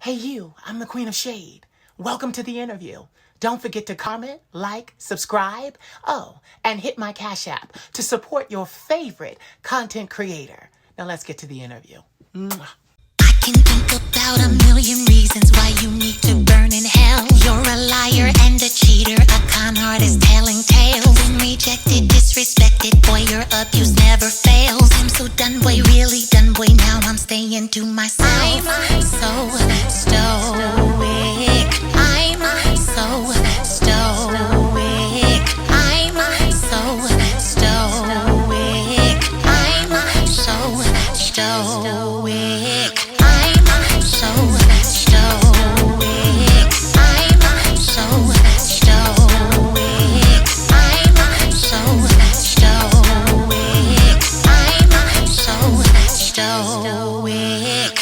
Hey you, I'm the Queen of Shade. Welcome to the interview. Don't forget to comment, like, subscribe, oh, and hit my Cash App to support your favorite content creator. Now let's get to the interview. Mwah. I can think about a million reasons why you need to burn in hell. You're a liar and a cheater, a con artist telling tales. Been rejected, disrespected, boy, your abuse never fails. I'm so done, boy, really done, boy, now I'm staying to myself. I'm so stoic. I'm so stoic. I'm so stoic. I'm so stoic. I'm so stoic. I'm so stoic. I'm so stoic. I'm so stoic.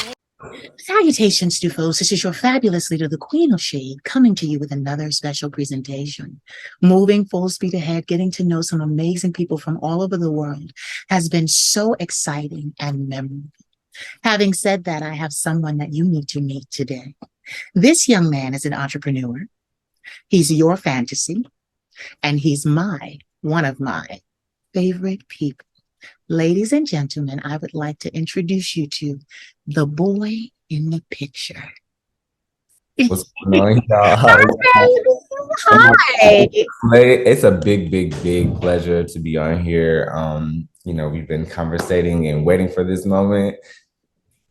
Salutations, Stufos. This is your fabulous leader, the Queen of Shade, coming to you with another special presentation. Moving full speed ahead, getting to know some amazing people from all over the world has been so exciting and memorable. Having said that, I have someone that you need to meet today. This young man is an entrepreneur. He's your fantasy, and he's one of my favorite people. Ladies and gentlemen, I would like to introduce you to the boy in the picture. What's going on, y'all? Hi. It's a big pleasure to be on here. We've been conversating and waiting for this moment.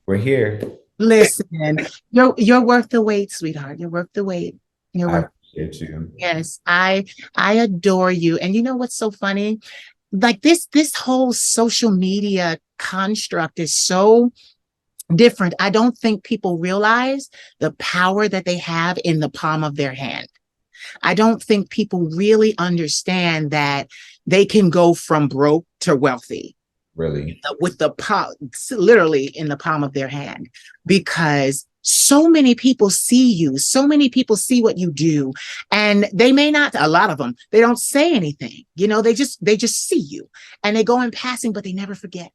We're here. Listen, you're worth the wait, sweetheart. You're worth the wait. You're I worth. appreciate you. Yes, I adore you. And you know what's so funny? Like this whole social media construct is so different. I don't think people realize the power that they have in the palm of their hand. I don't think people really understand that they can go from broke to wealthy Really? with literally in the palm of their hand, because so many people see you, so many people see what you do, and they may not, a lot of them, they don't say anything, they just see you and they go in passing, but they never forget.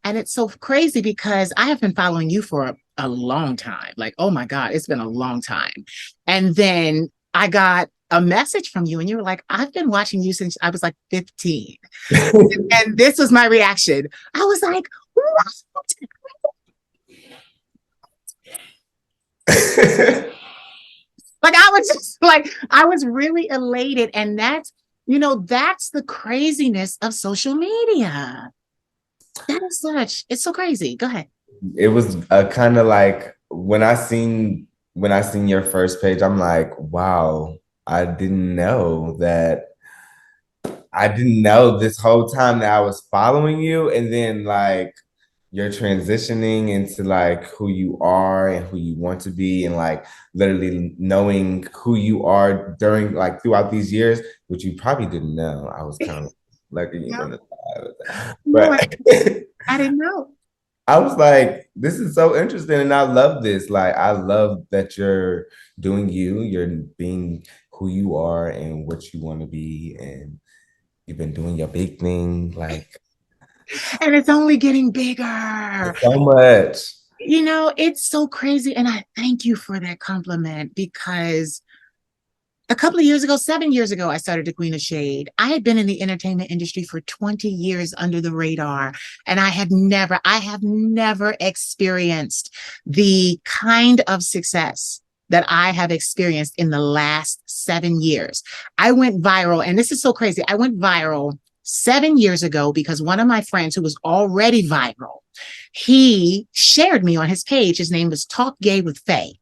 And it's so crazy because I have been following you for a long time. Like, oh my God, it's been a long time. And then I got a message from you and you were like, I've been watching you since I was like 15. And this was my reaction. I was like, what? Like, I was really elated. And that's the craziness of social media. It's so crazy. Go ahead. It was a kind of like when I seen your first page, I'm like, wow, I didn't know this whole time that I was following you. And then like you're transitioning into like who you are and who you want to be, and like literally knowing who you are during like throughout these years, which you probably didn't know. I was kind of like you on the side, but I didn't know. I was like, this is so interesting, and I love this. Like, I love that you're doing you're being who you are and what you want to be, and you've been doing your big thing, like, and it's only getting bigger. So much. It's so crazy, and I thank you for that compliment, because a couple of years ago, 7 years ago, I started the Queen of Shade. I had been in the entertainment industry for 20 years under the radar, and I have never experienced the kind of success that I have experienced in the last 7 years. I went viral, and this is so crazy. I went viral 7 years ago because one of my friends who was already viral, he shared me on his page. His name was Talk Gay with Faye.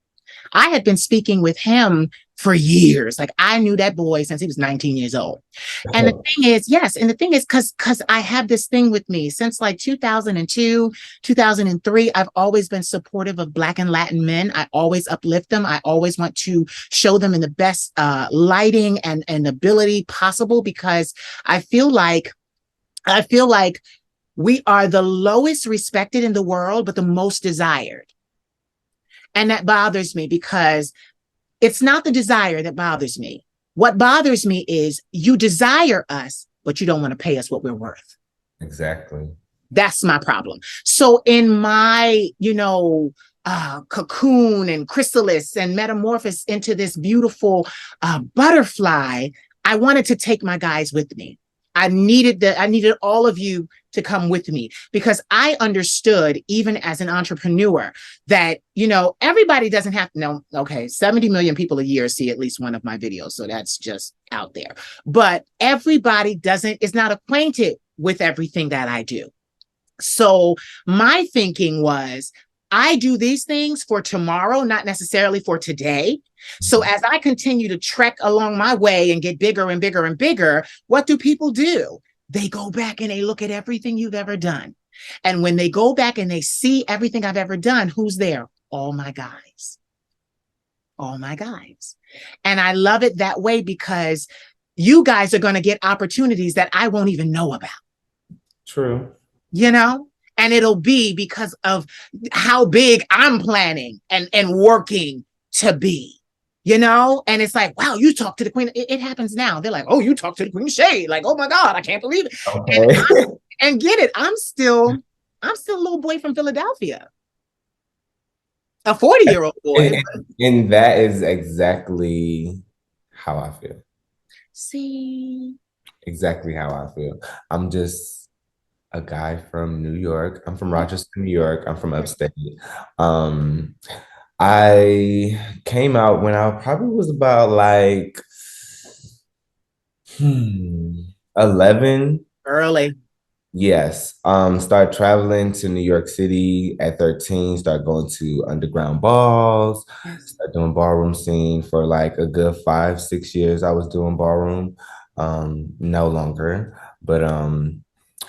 I had been speaking with him for years. Like, I knew that boy since he was 19 years old. And the thing is, because I have this thing with me since like 2002, 2003, I've always been supportive of Black and Latin men. I always uplift them. I always want to show them in the best lighting and ability possible, because I feel like we are the lowest respected in the world, but the most desired. And that bothers me, because it's not the desire that bothers me. What bothers me is you desire us, but you don't want to pay us what we're worth. Exactly. That's my problem. So in my, cocoon and chrysalis and metamorphose into this beautiful butterfly, I wanted to take my guys with me. I needed all of you to come with me because I understood, even as an entrepreneur, that everybody doesn't have to know. Okay, 70 million people a year see at least one of my videos, so that's just out there. But everybody doesn't is not acquainted with everything that I do. So my thinking was, I do these things for tomorrow, not necessarily for today. So as I continue to trek along my way and get bigger and bigger and bigger, what do people do? They go back and they look at everything you've ever done. And when they go back and they see everything I've ever done, who's there? All my guys. All my guys. And I love it that way because you guys are going to get opportunities that I won't even know about. True. And it'll be because of how big I'm planning and working to be, and it's like, wow, you talk to the queen. It happens now. They're like, oh, you talk to the queen of shade. Like, oh my God, I can't believe it. Okay. And get it. I'm still a little boy from Philadelphia, a 40-year-old boy. And that is exactly how I feel. See, Exactly how I feel. I'm just a guy from New York. I'm from Rochester, New York. I'm from upstate. Um, I came out when I probably was about like 11. early. Yes. Start traveling to New York City at 13, start going to underground balls, Yes. start doing ballroom scene for like a good 5, 6 years. I was doing ballroom. No longer, but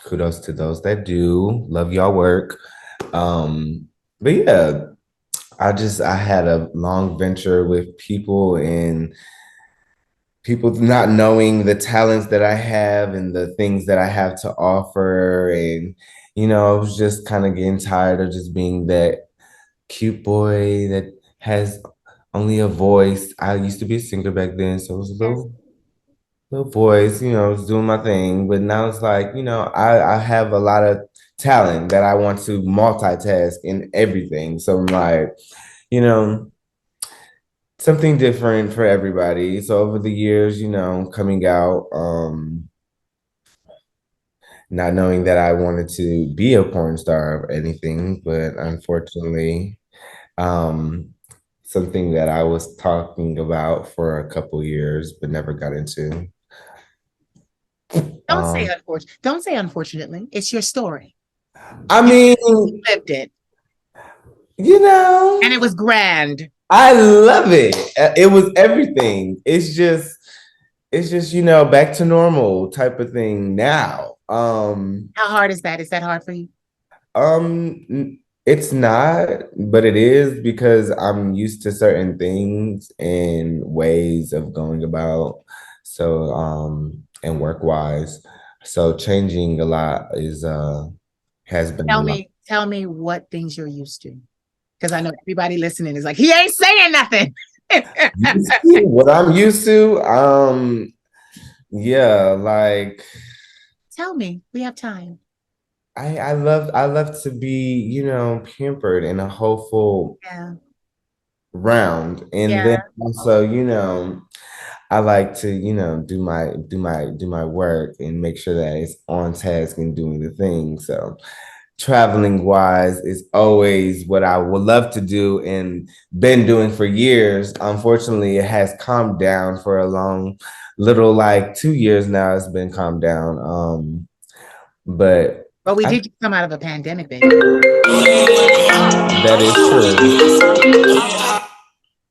kudos to those that do. Love y'all work. But yeah, I had a long venture with people and people not knowing the talents that I have and the things that I have to offer. And, I was just kind of getting tired of just being that cute boy that has only a voice. I used to be a singer back then, so it was a Yes. little voice, I was doing my thing. But now it's like, I have a lot of talent that I want to multitask in everything. So I'm like, you know, something different for everybody. So over the years, coming out, not knowing that I wanted to be a porn star or anything, but unfortunately, um, something that I was talking about for a couple years, but never got into. Um, Don't say unfortunately. It's your story. I You mean, lived it, you know, and it was grand. I love it. It was everything. It's just, back to normal type of thing now. How hard is that? Is that hard for you? It's not, but it is because I'm used to certain things and ways of going about. So, and work wise. So changing a lot has been a lot. Tell me what things you're used to. Because I know everybody listening is like, he ain't saying nothing. What I'm used to, yeah, like Tell me, we have time. I love to be, pampered in a hopeful Yeah. round. And then Yeah. also, I like to, do my work and make sure that it's on task and doing the thing. So traveling wise is always what I would love to do and been doing for years. Unfortunately, it has calmed down for a long little like 2 years now. It's been calmed down. But But we I, did come out of a pandemic, baby. that is true. Yeah.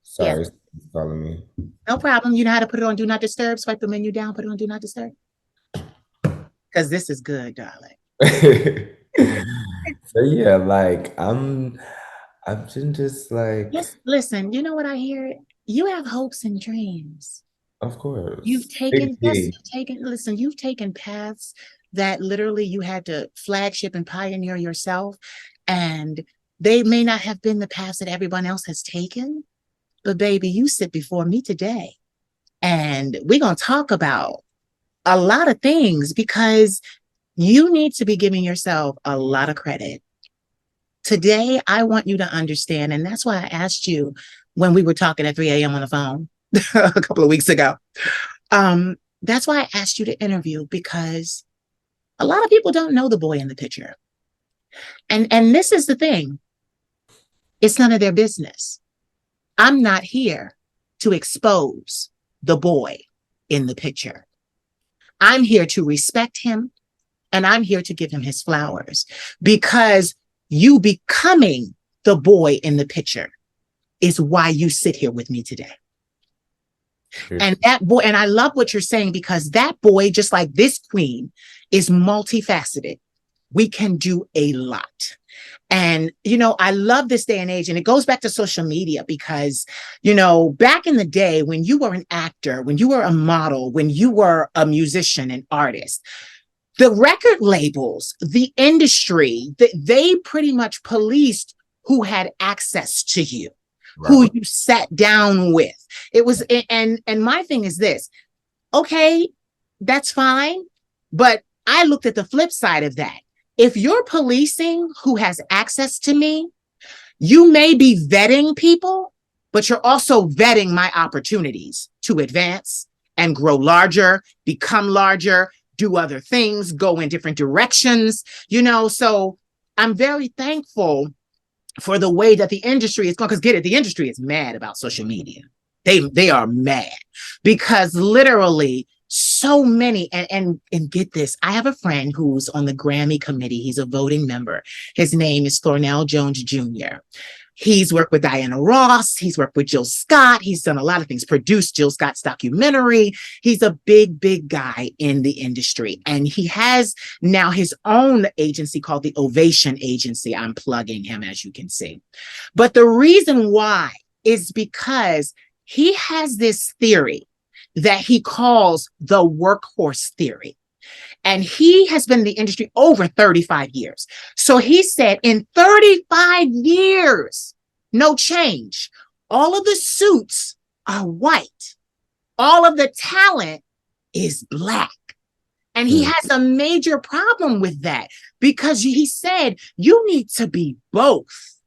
Sorry, it's calling me. No problem. You know how to put it on Do Not Disturb. Swipe the menu down, put it on Do Not Disturb. Because this is good, darling. So yeah, like I've been just like, Yes, listen, you know what I hear? You have hopes and dreams. of You've course. taken, Big yes, D. listen, you've taken paths that literally you had to flagship and pioneer yourself. And they may not have been the paths that everyone else has taken, but baby, you sit before me today. And we're going to talk about a lot of things because you need to be giving yourself a lot of credit. Today, I want you to understand, and that's why I asked you when we were talking at 3 a.m. on the phone a couple of weeks ago. That's why I asked you to interview because a lot of people don't know the boy in the picture. And this is the thing, it's none of their business. I'm not here to expose the boy in the picture. I'm here to respect him and I'm here to give him his flowers because you becoming the boy in the picture is why you sit here with me today. And that boy, and I love what you're saying because that boy, just like this queen, is multifaceted. We can do a lot. And, I love this day and age. And it goes back to social media because, back in the day when you were an actor, when you were a model, when you were a musician, an artist, the record labels, the industry, they pretty much policed who had access to you, who Right. you sat down with. It was, and my thing is this, okay, that's fine. But I looked at the flip side of that. If you're policing who has access to me, you may be vetting people, but you're also vetting my opportunities to advance and grow larger, become larger, do other things, go in different directions, So I'm very thankful for the way that the industry is going. Because get it, the industry is mad about social media. They are mad because literally so many and get this. I have a friend who's on the Grammy committee. He's a voting member. His name is Thornell Jones Jr. He's worked with Diana Ross. He's worked with Jill Scott. He's done a lot of things, produced Jill Scott's documentary. He's a big, big guy in the industry. And he has now his own agency called the Ovation Agency. I'm plugging him, as you can see. But the reason why is because he has this theory that he calls the workhorse theory. And he has been in the industry over 35 years. So he said in 35 years, no change. All of the suits are white. All of the talent is black. And he Mm. has a major problem with that because he said you need to be both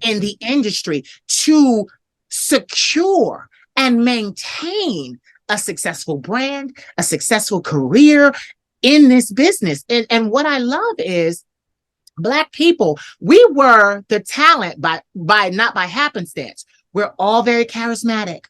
in the industry to secure and maintain a successful brand, a successful career in this business. And what I love is Black people, we were the talent by not by happenstance. We're all very charismatic.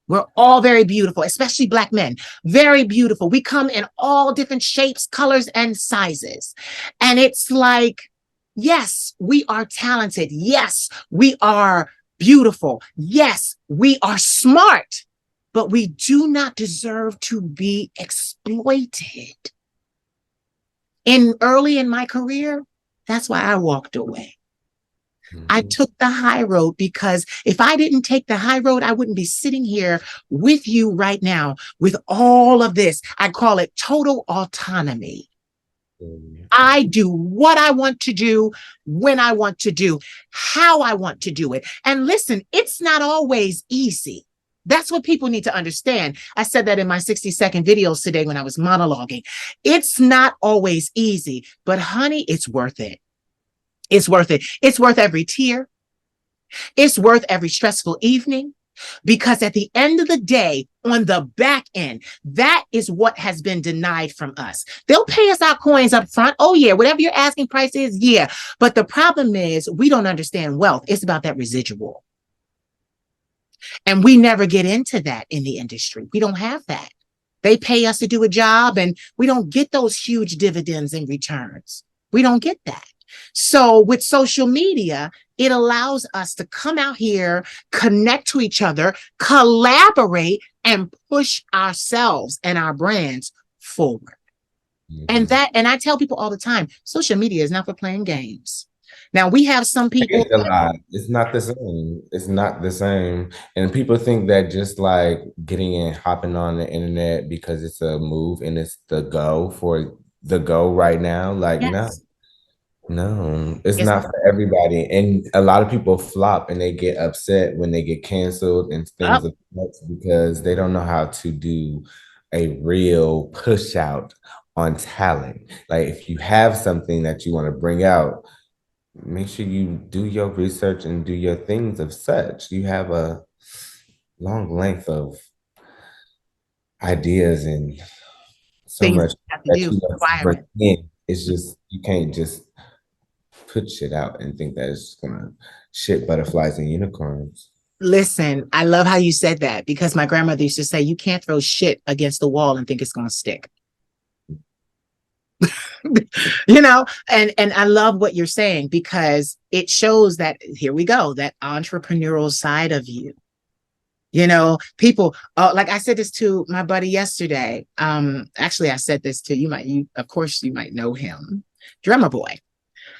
We're all very beautiful, especially Black men. Very beautiful. We come in all different shapes, colors, and sizes. And it's like, yes, we are talented. Yes, we are beautiful. Yes, we are smart, but we do not deserve to be exploited. Early in my career, that's why I walked away. I Mhm. took the high road because if I didn't take the high road, I wouldn't be sitting here with you right now with all of this. I call it total autonomy. I do what I want to do, when I want to do, how I want to do it. And listen, it's not always easy. That's what people need to understand. I said that in my 60-second videos today when I was monologuing. It's not always easy, but honey, it's worth it. It's worth it. It's worth every tear. It's worth every stressful evening. Because at the end of the day, on the back end, that is what has been denied from us. They'll pay us our coins up front. Oh, yeah, whatever your asking price is, yeah. But the problem is we don't understand wealth. It's about that residual. And we never get into that in the industry. We don't have that. They pay us to do a job and we don't get those huge dividends and returns. We don't get that. So with social media, it allows us to come out here, connect to each other, collaborate, and push ourselves and our brands forward. Mhm. And I tell people all the time, social media is not for playing games. Now we have some I people get a lot. It's not the same. It's not the same. And people think that just like getting and hopping on the internet because it's a move and it's the go for the go right now. Like, no, yes, no, it's it's not for everybody. And a lot of people flop and they get upset when they get canceled and things up. of that because they don't know how to do a real push out on talent. Like if you have something that you want to bring out, make sure you do your research and do your things of such. You have a long length of ideas and so Things much you have to that do, you have to bring requirement. in. It's just you can't just put shit out and think that it's gonna shit butterflies and unicorns. Listen, I love how you said that because my grandmother used to say, you can't throw shit against the wall and think it's going to stick. And I love what you're saying because it shows that here we go, that entrepreneurial side of you. People, like I said this to my buddy yesterday. Actually, I said this to of course, you might know him, Drummer Boy.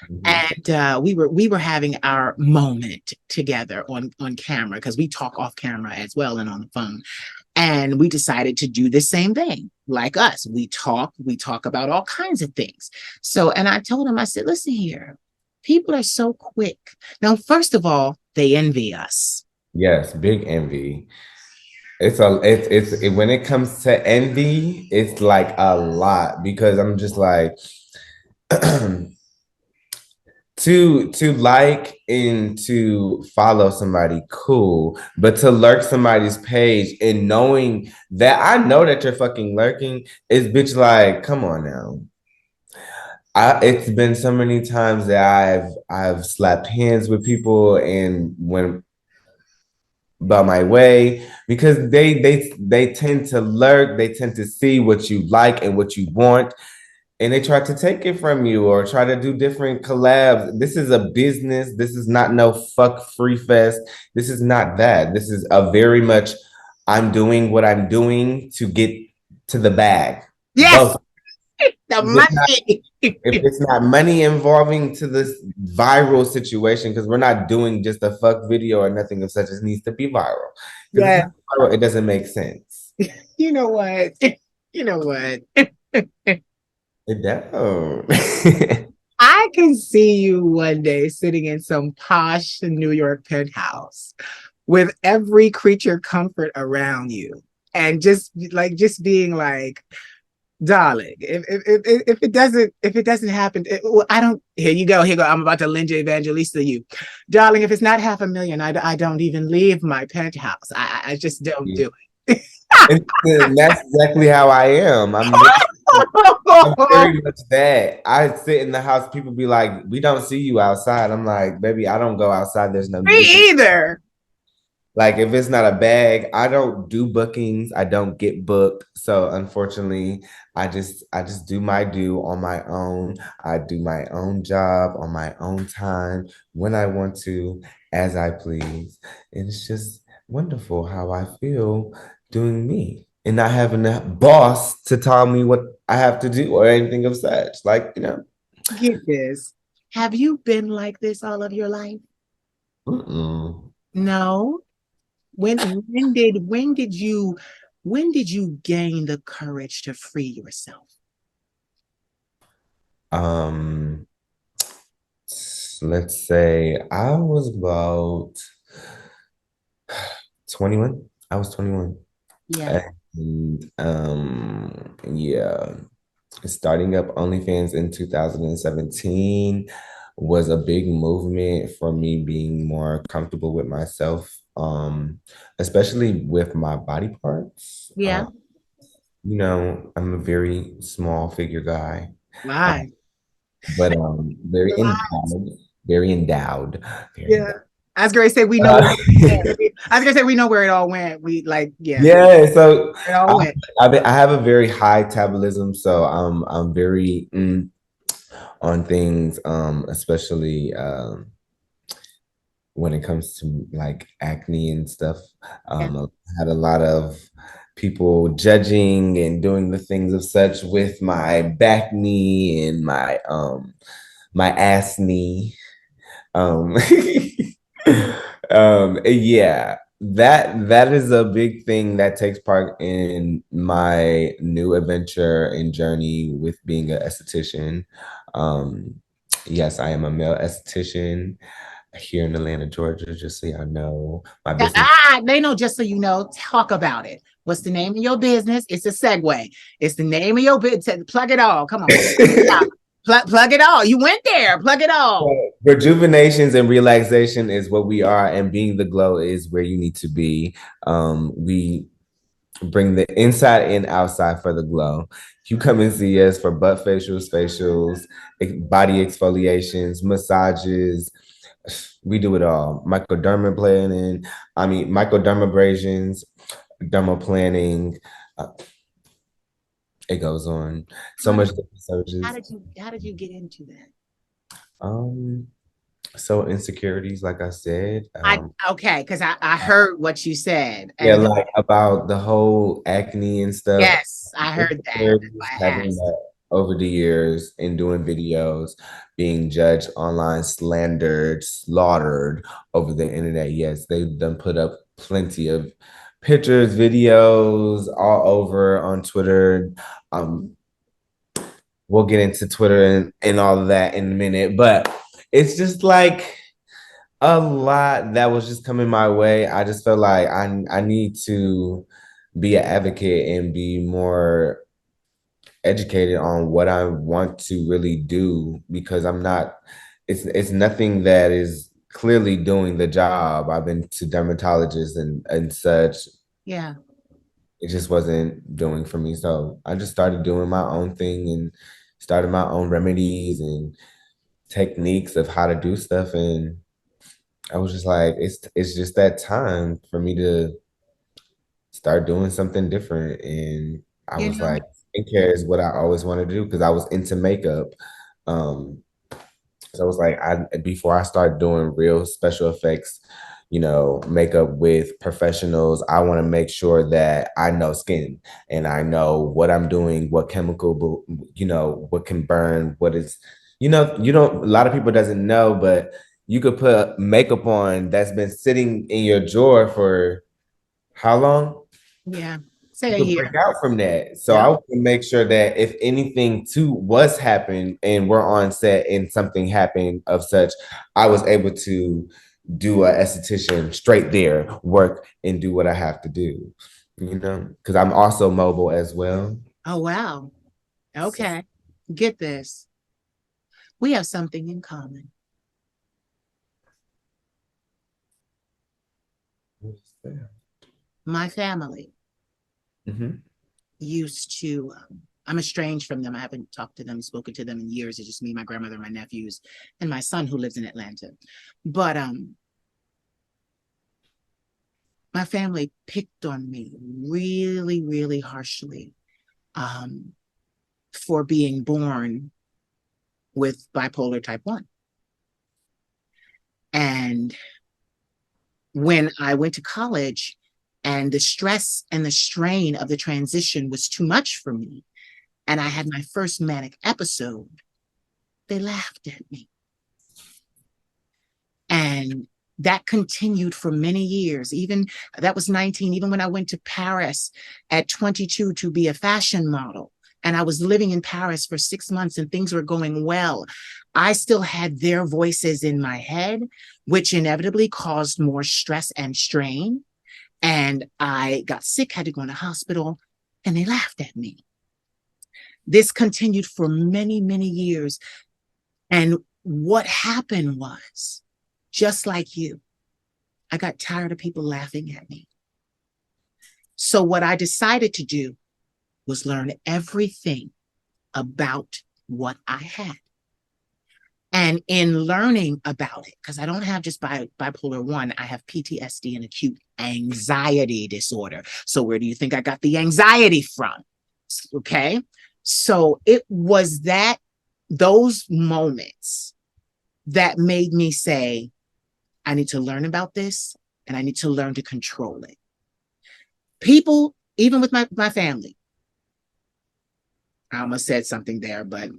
Mhm. And we were having our moment together on camera because we talk off camera as well and on the phone. And we decided to do the same thing like us. We talk about all kinds of things. So, and I told him, I said, listen here, people are so quick. Now, first of all, they envy us. Yes, big envy. When it comes to envy, it's like a lot because I'm just like to like and to follow somebody, cool, but to lurk somebody's page and knowing that I know that you're fucking lurking is bitch like, come on now. It's been so many times that I've slapped hands with people and went about my way because they tend to lurk, they tend to see what you like and what you want, and they try to take it from you or try to do different collabs. This is a business. This is not no fuck free fest. This is not that. This is a very much I'm doing what I'm doing to get to the bag. Yes, Both. the If it's not, money. if it's not money involving to this viral situation, because we're not doing just a fuck video or nothing of such, it needs to be viral. Because it's Yeah. not viral, it doesn't make sense. You know what? You know what? It don't. I can see you one day sitting in some posh New York penthouse with every creature comfort around you and just being like, darling, if it doesn't happen, well, I don't. Here you go. I'm about to Linda Evangelista you, darling. If it's not 500,000, I don't even leave my penthouse. I just don't do it. And that's exactly how I am. I'm very much that. I sit in the house, people be like, we don't see you outside. I'm like, baby, I don't go outside. There's no need for Me either. like if it's not a bag, I don't do bookings. I don't get booked. So unfortunately, I just do my due on my own. I do my own job on my own time when I want to, as I please. And it's just wonderful how I feel doing me and not having a boss to tell me what I have to do or anything of such. Get this. Have you been like this all of your life? Mm-mm. No. When did you gain the courage to free yourself? Um, let's say I was about 21. I was 21. Yeah. And yeah, starting up OnlyFans in 2017 was a big movement for me being more comfortable with myself, especially with my body parts. Yeah. I'm a very small figure guy, uh, Lies. but very Lies. endowed, very endowed, very Yeah. endowed. I was gonna say we know Uh, where I was gonna say we know where it all went. We like, yeah, Yeah, so it all I, went. I have a very high metabolism, so I'm very on things, especially when it comes to like acne and stuff. Yeah. I had a lot of people judging and doing the things of such with my back knee and my ass knee. Um, yeah, that is a big thing that takes part in my new adventure and journey with being an esthetician. Um, yes, I am a male esthetician here in Atlanta, Georgia, just so y'all know. My business. They know, just so you know, talk about it. What's the name of your business? It's a segue. It's the name of your business. Plug it all. Come on. Plug it all. You went there. Plug it all. Rejuvenations and relaxation is what we are, and being the glow is where you need to be. We bring the inside and outside for the glow. You come and see us for butt facials, body exfoliations, massages. We do it all. Microdermabrasions, dermaplaning. Uh, it goes on. So How much did different services. how did you get into that? Um, so insecurities, like I said. I okay, because I heard what you said. Yeah, And like about the whole acne and stuff. yes, I heard that. That's why Insecurities, I having asked. that over the years and doing videos, being judged online, slandered, slaughtered over the internet. Yes, they've done put up plenty of pictures, videos all over on Twitter. Um, we'll get into Twitter and all of that in a minute, but it's just like a lot that was just coming my way. I just felt like I need to be an advocate and be more educated on what I want to really do because I'm not it's nothing that is clearly doing the job. I've been to dermatologists and such. Yeah, It just wasn't doing for me. So I just started doing my own thing and started my own remedies and techniques of how to do stuff. And I was just like, it's just that time for me to start doing something different. And I you was know, like, skincare is what I always wanted to do because I was into makeup. Um, so I was like, I before I start doing real special effects, makeup with professionals, I want to make sure that I know skin and I know what I'm doing, what chemical, what can burn, what is, you don't. A lot of people doesn't know, but you could put makeup on that's been sitting in your drawer for how long? yeah. You Say a could break year. out from that. So I Yep. want to make sure that if anything too was happen and we're on set and something happened of such, I was able to do a esthetician straight there, work and do what I have to do. Because I'm also mobile as well. Oh wow. So, Okay. Get this. We have something in common. My family mhm. used to I'm estranged from them. I haven't talked to them, spoken to them in years. It's just me, my grandmother, my nephews, and my son who lives in Atlanta. But my family picked on me really, really harshly um, for being born with bipolar type 1. And when I went to college and the stress and the strain of the transition was too much for me, and I had my first manic episode, they laughed at me. And that continued for many years. Even that was 19, even when I went to Paris at 22 to be a fashion model. And I was living in Paris for 6 months and things were going well. I still had their voices in my head, which inevitably caused more stress and strain. And I got sick, had to go in the hospital, and they laughed at me. This continued for many, many years. And what happened was, just like you, I got tired of people laughing at me. So, what I decided to do was learn everything about what I had. And in learning about it, because I don't have just bipolar 1, I have PTSD and acute anxiety disorder. So, where do you think I got the anxiety from? Okay. So, it was those moments that made me say, I need to learn about this and I need to learn to control it. People, even with my family, I almost said something there, but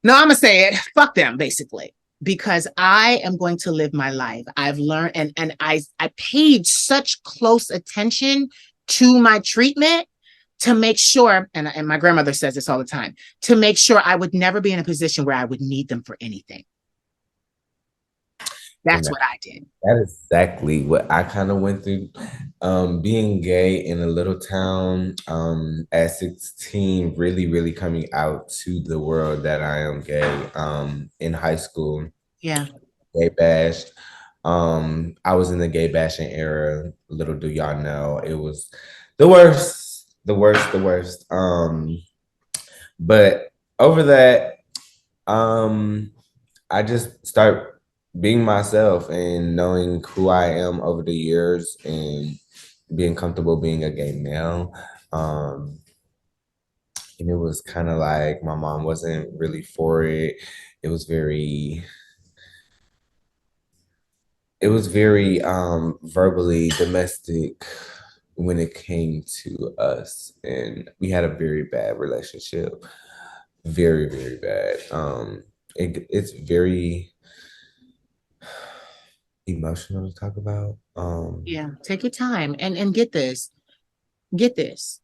no, I'm gonna say it. Fuck them, basically, because I am going to live my life. I've learned, and I paid such close attention to my treatment to make sure, and my grandmother says this all the time, to make sure I would never be in a position where I would need them for anything. And That's what I did. that is exactly what I kind of went through. Being gay in a little town, at 16, really, really coming out to the world that I am gay, in high school, Yeah. gay bashed. I was in the gay bashing era. Little do y'all know, it was the worst, the worst, the worst. But over that, um, I just start being myself and knowing who I am over the years and being comfortable being a gay male. Um, and it was kind of like my mom wasn't really for it. It was very, it was very verbally domestic when it came to us, and we had a very bad relationship, very, very bad. It's very emotional to talk about. Yeah. Take your time and get this. Get this.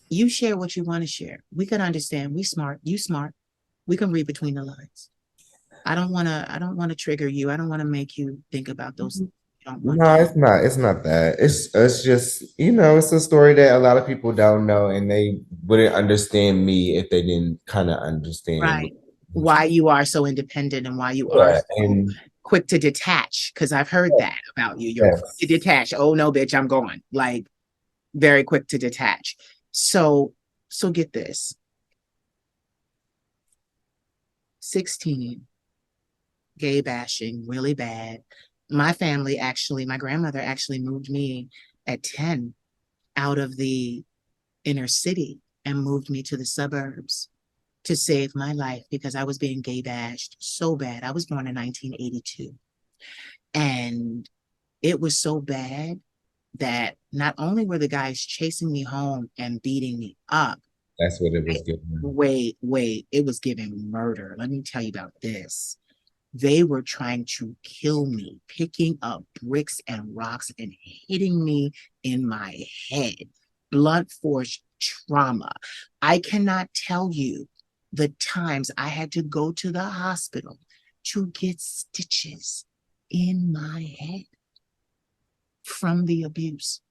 You share what you want to share. We can understand. We smart. You smart. We can read between the lines. I don't want to trigger you. I don't want to make you think about those things you don't want No, to. it's not. It's not that. It's just, it's a story that a lot of people don't know, and they wouldn't understand me if they didn't kind of understand me. Right. Why you are so independent and why you are Yeah, so and quick to detach. Because I've heard that about you. You're quick to yes, detach. Oh no, bitch, I'm going. Like very quick to detach. So so get this. 16, gay bashing, really bad. My family actually, my grandmother actually moved me at 10 out of the inner city and moved me to the suburbs to save my life because I was being gay bashed so bad. I was born in 1982. And it was so bad that not only were the guys chasing me home and beating me up, that's what it was wait, given. it was giving murder. Let me tell you about this. They were trying to kill me, picking up bricks and rocks and hitting me in my head. Blunt force trauma. I cannot tell you the times I had to go to the hospital to get stitches in my head from the abuse.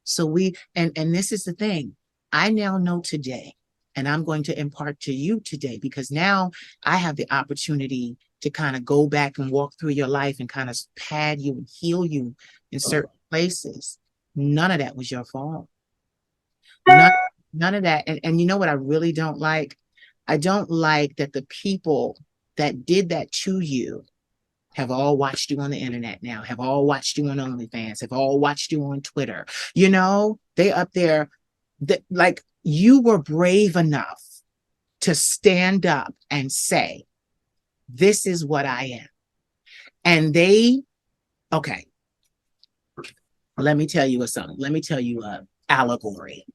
So and this is the thing. I now know today, and I'm going to impart to you today because now I have the opportunity to kind of go back and walk through your life and kind of pad you and heal you in certain places. None of that was your fault. None, none of that. And you know what I really don't like? I don't like that the people that did that to you have all watched you on the internet now, have all watched you on OnlyFans, have all watched you on Twitter. You know, they up there that like you were brave enough to stand up and say, this is what I am. And they, okay, let me tell you a something. Let me tell you a allegory.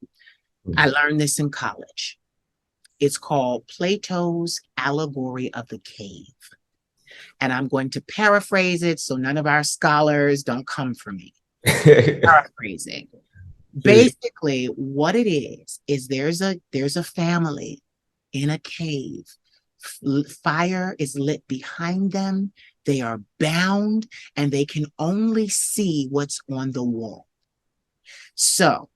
I learned this in college. It's called Plato's Allegory of the Cave. And I'm going to paraphrase it so none of our scholars don't come for me. Paraphrasing. Basically, what it is there's a family in a cave. Fire is lit behind them. They are bound and they can only see what's on the wall. So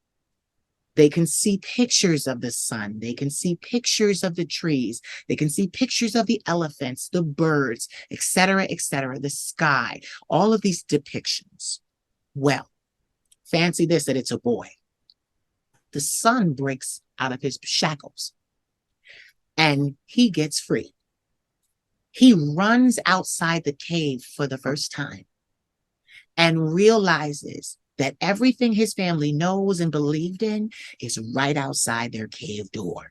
they can see pictures of the sun. They can see pictures of the trees. They can see pictures of the elephants, the birds, etc., the sky, all of these depictions. Well, fancy this that it's a boy. The sun breaks out of his shackles and he gets free. He runs outside the cave for the first time and realizes that everything his family knows and believed in is right outside their cave door.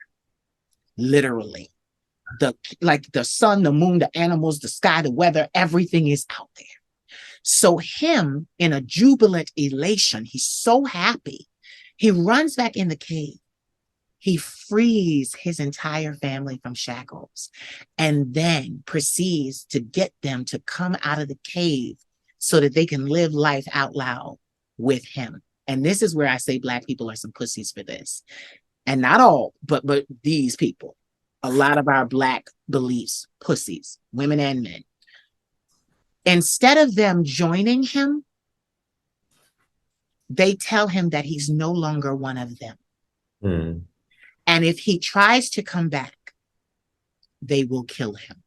Literally. The sun, the moon, the animals, the sky, the weather, everything is out there. So him in a jubilant elation, he's so happy. He runs back in the cave. He frees his entire family from shackles and then proceeds to get them to come out of the cave so that they can live life out loud with him. And this is where I say Black people are some pussies for this. And not all, but these people. A lot of our Black beliefs, pussies, women and men. Instead of them joining him, they tell him that he's no longer one of them. Mm. And if he tries to come back, they will kill him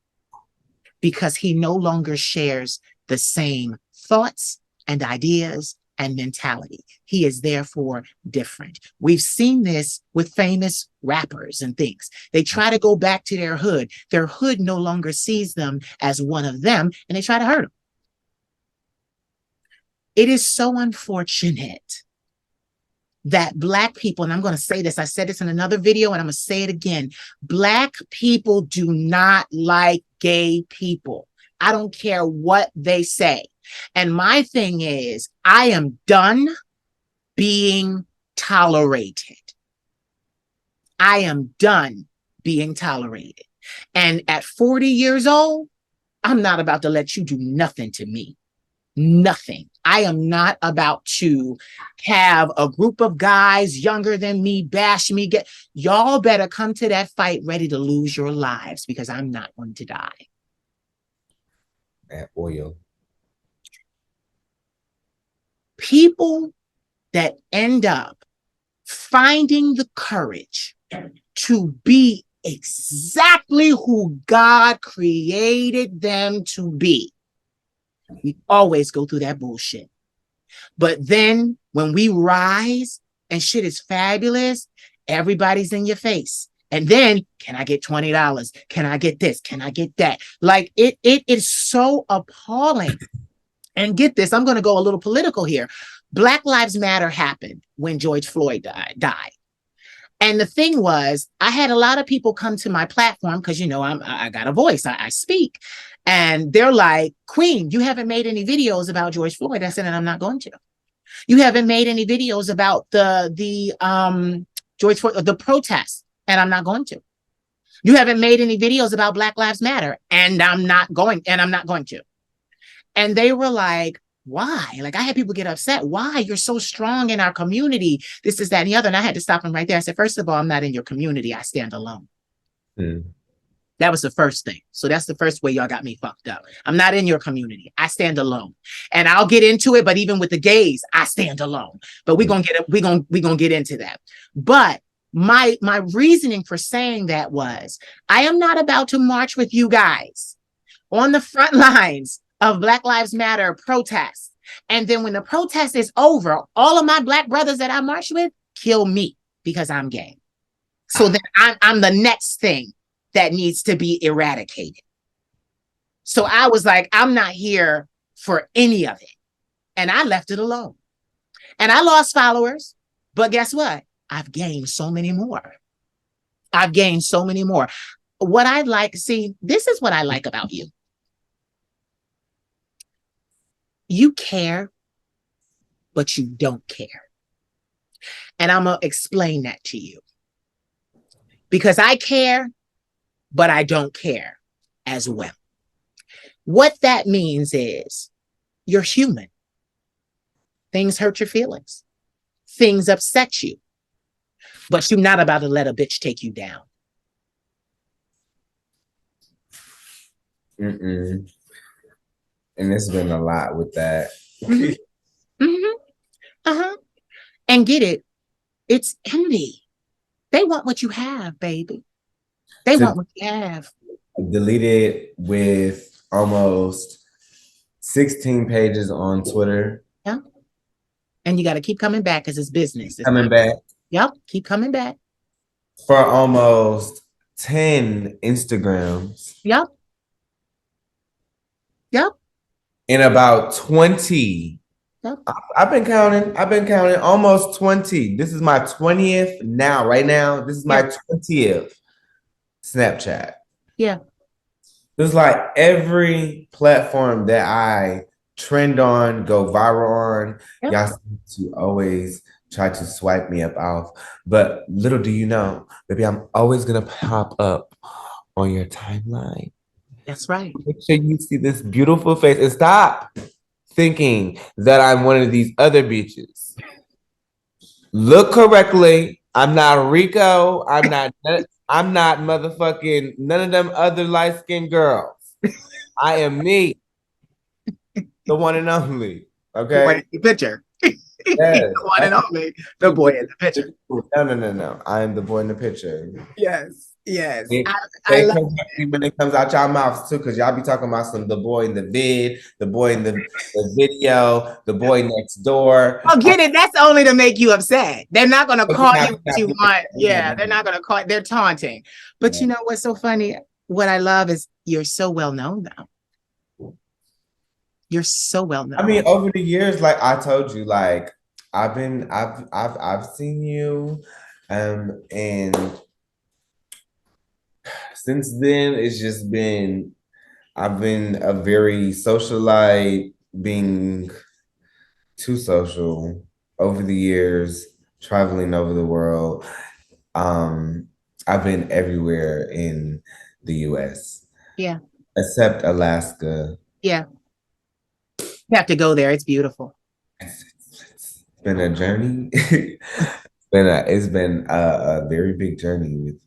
because he no longer shares the same thoughts and ideas and mentality. He is therefore different. We've seen this with famous rappers and things. They try to go back to their hood. Their hood no longer sees them as one of them, and they try to hurt them. It is so unfortunate that Black people, and I'm going to say this, I said this in another video and I'm going to say it again. Black people do not like gay people. I don't care what they say. And my thing is, I am done being tolerated. I am done being tolerated. And at 40 years old, I'm not about to let you do nothing to me. Nothing. I am not about to have a group of guys younger than me bash me. Y'all better come to that fight ready to lose your lives because I'm not going to die. That oil. People that end up finding the courage to be exactly who God created them to be. We always go through that bullshit. But then when we rise and shit is fabulous, everybody's in your face. And then, can I get $20? Can I get this? Can I get that? Like it is so appalling. And get this, I'm going to go a little political here. Black Lives Matter happened when George Floyd died. And the thing was, I had a lot of people come to my platform because, you know, I got a voice, I speak. And they're like, Queen, you haven't made any videos about George Floyd. I said, and I'm not going to. You haven't made any videos about the George Floyd, the protests, and I'm not going to. You haven't made any videos about Black Lives Matter, and I'm not going to. And they were like, why? Like I had people get upset. Why? You're so strong in our community. This is that and the other. And I had to stop them right there. I said, first of all, I'm not in your community. I stand alone. Mm. That was the first thing. So that's the first way y'all got me fucked up. I'm not in your community. I stand alone. And I'll get into it, but even with the gays, I stand alone. But we're gonna get into that. But my reasoning for saying that was I am not about to march with you guys on the front lines of Black Lives Matter protests. And then when the protest is over, all of my Black brothers that I march with kill me because I'm gay. So then I'm the next thing that needs to be eradicated. So I was like, I'm not here for any of it. And I left it alone. And I lost followers. But guess what? I've gained so many more. What I like, see, this is what I like about you. You care, but you don't care. And I'm going to explain that to you. Because I care, but I don't care as well. What that means is you're human. Things hurt your feelings. Things upset you. But you're not about to let a bitch take you down. Mm-mm. And it's been a lot with that. Mm-hmm. Mm-hmm. Uh-huh. And get it. It's envy. They want what you have, baby. They want what you have. Deleted with almost 16 pages on Twitter. Yeah. And you got to keep coming back because it's business. Coming back. Yep. Keep coming back. For almost 10 Instagrams. Yep. Yep. In about 20. Yep. I've been counting almost 20. This is my 20th now, right now. This is my 20th Snapchat. Yeah. It's like every platform that I trend on, go viral on, y'all seem to always try to swipe me up off. But little do you know, baby, I'm always going to pop up on your timeline. That's right. Make sure you see this beautiful face and stop thinking that I'm one of these other bitches. Look correctly. I'm not Rico. I'm not motherfucking none of them other light-skinned girls. I am me. The one and only. Okay. Picture. Yes. The one and only, the boy in the picture. No, no, no, no. I am the boy in the picture. Yes, yes. It, I Say love correct me when it comes out y'all mouths too, because y'all be talking about some the boy in the vid, the boy in the video, the boy next door. Oh, get it. That's only to make you upset. They're not going to We're call not, you we're what not you doing want. that. We're not Yeah, they're doing not going to call. They're taunting. But you that. know what's so funny? What I love is you're so well known now. You're so well I known. mean, over the years, like I told you, like I've seen you, and since then it's just been I've been a very socialite, being too social over the years, traveling over the world. Um, I've been everywhere in the US Yeah, except Alaska. yeah. You have to go there. It's beautiful. It's been a journey. It's been a very big journey with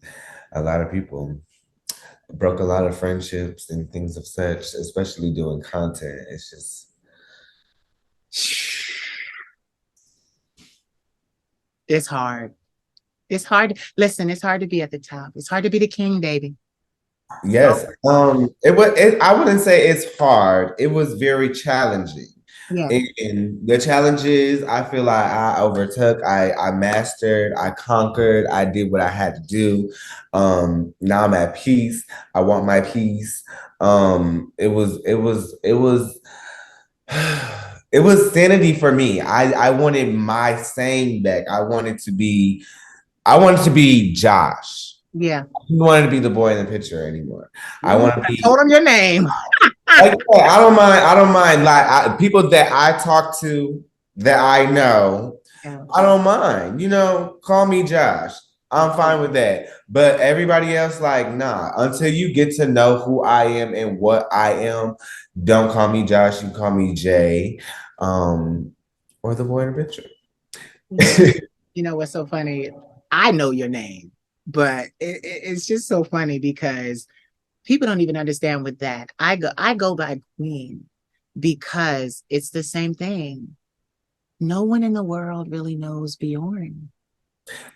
a lot of people. Broke a lot of friendships and things of such, especially doing content. It's just It's hard. It's hard. Listen, it's hard to be at the top. It's hard to be the king, baby. It's yes. always hard. I wouldn't say it's hard. It was very challenging. Yeah, And the challenges I feel like I overtook, I mastered, I conquered, I did what I had to do. Now I'm at peace. I want my peace. It was it was sanity for me. I wanted my sane back. I wanted to be Josh. yeah. I didn't want to be the boy in the picture anymore. I Ooh, want to I be told him your name. like, yeah, I don't mind. I don't mind. Like people that I talk to that I know, Yeah. I don't mind. Call me Josh. I'm fine with that. But everybody else, like, nah. Until you get to know who I am and what I am, don't call me Josh. You call me Jay, or the boy in the You know, picture. you know what's so funny? I know your name, but it's just so funny because people don't even understand with that. I go by Queen because it's the same thing. No one in the world really knows Bjorn.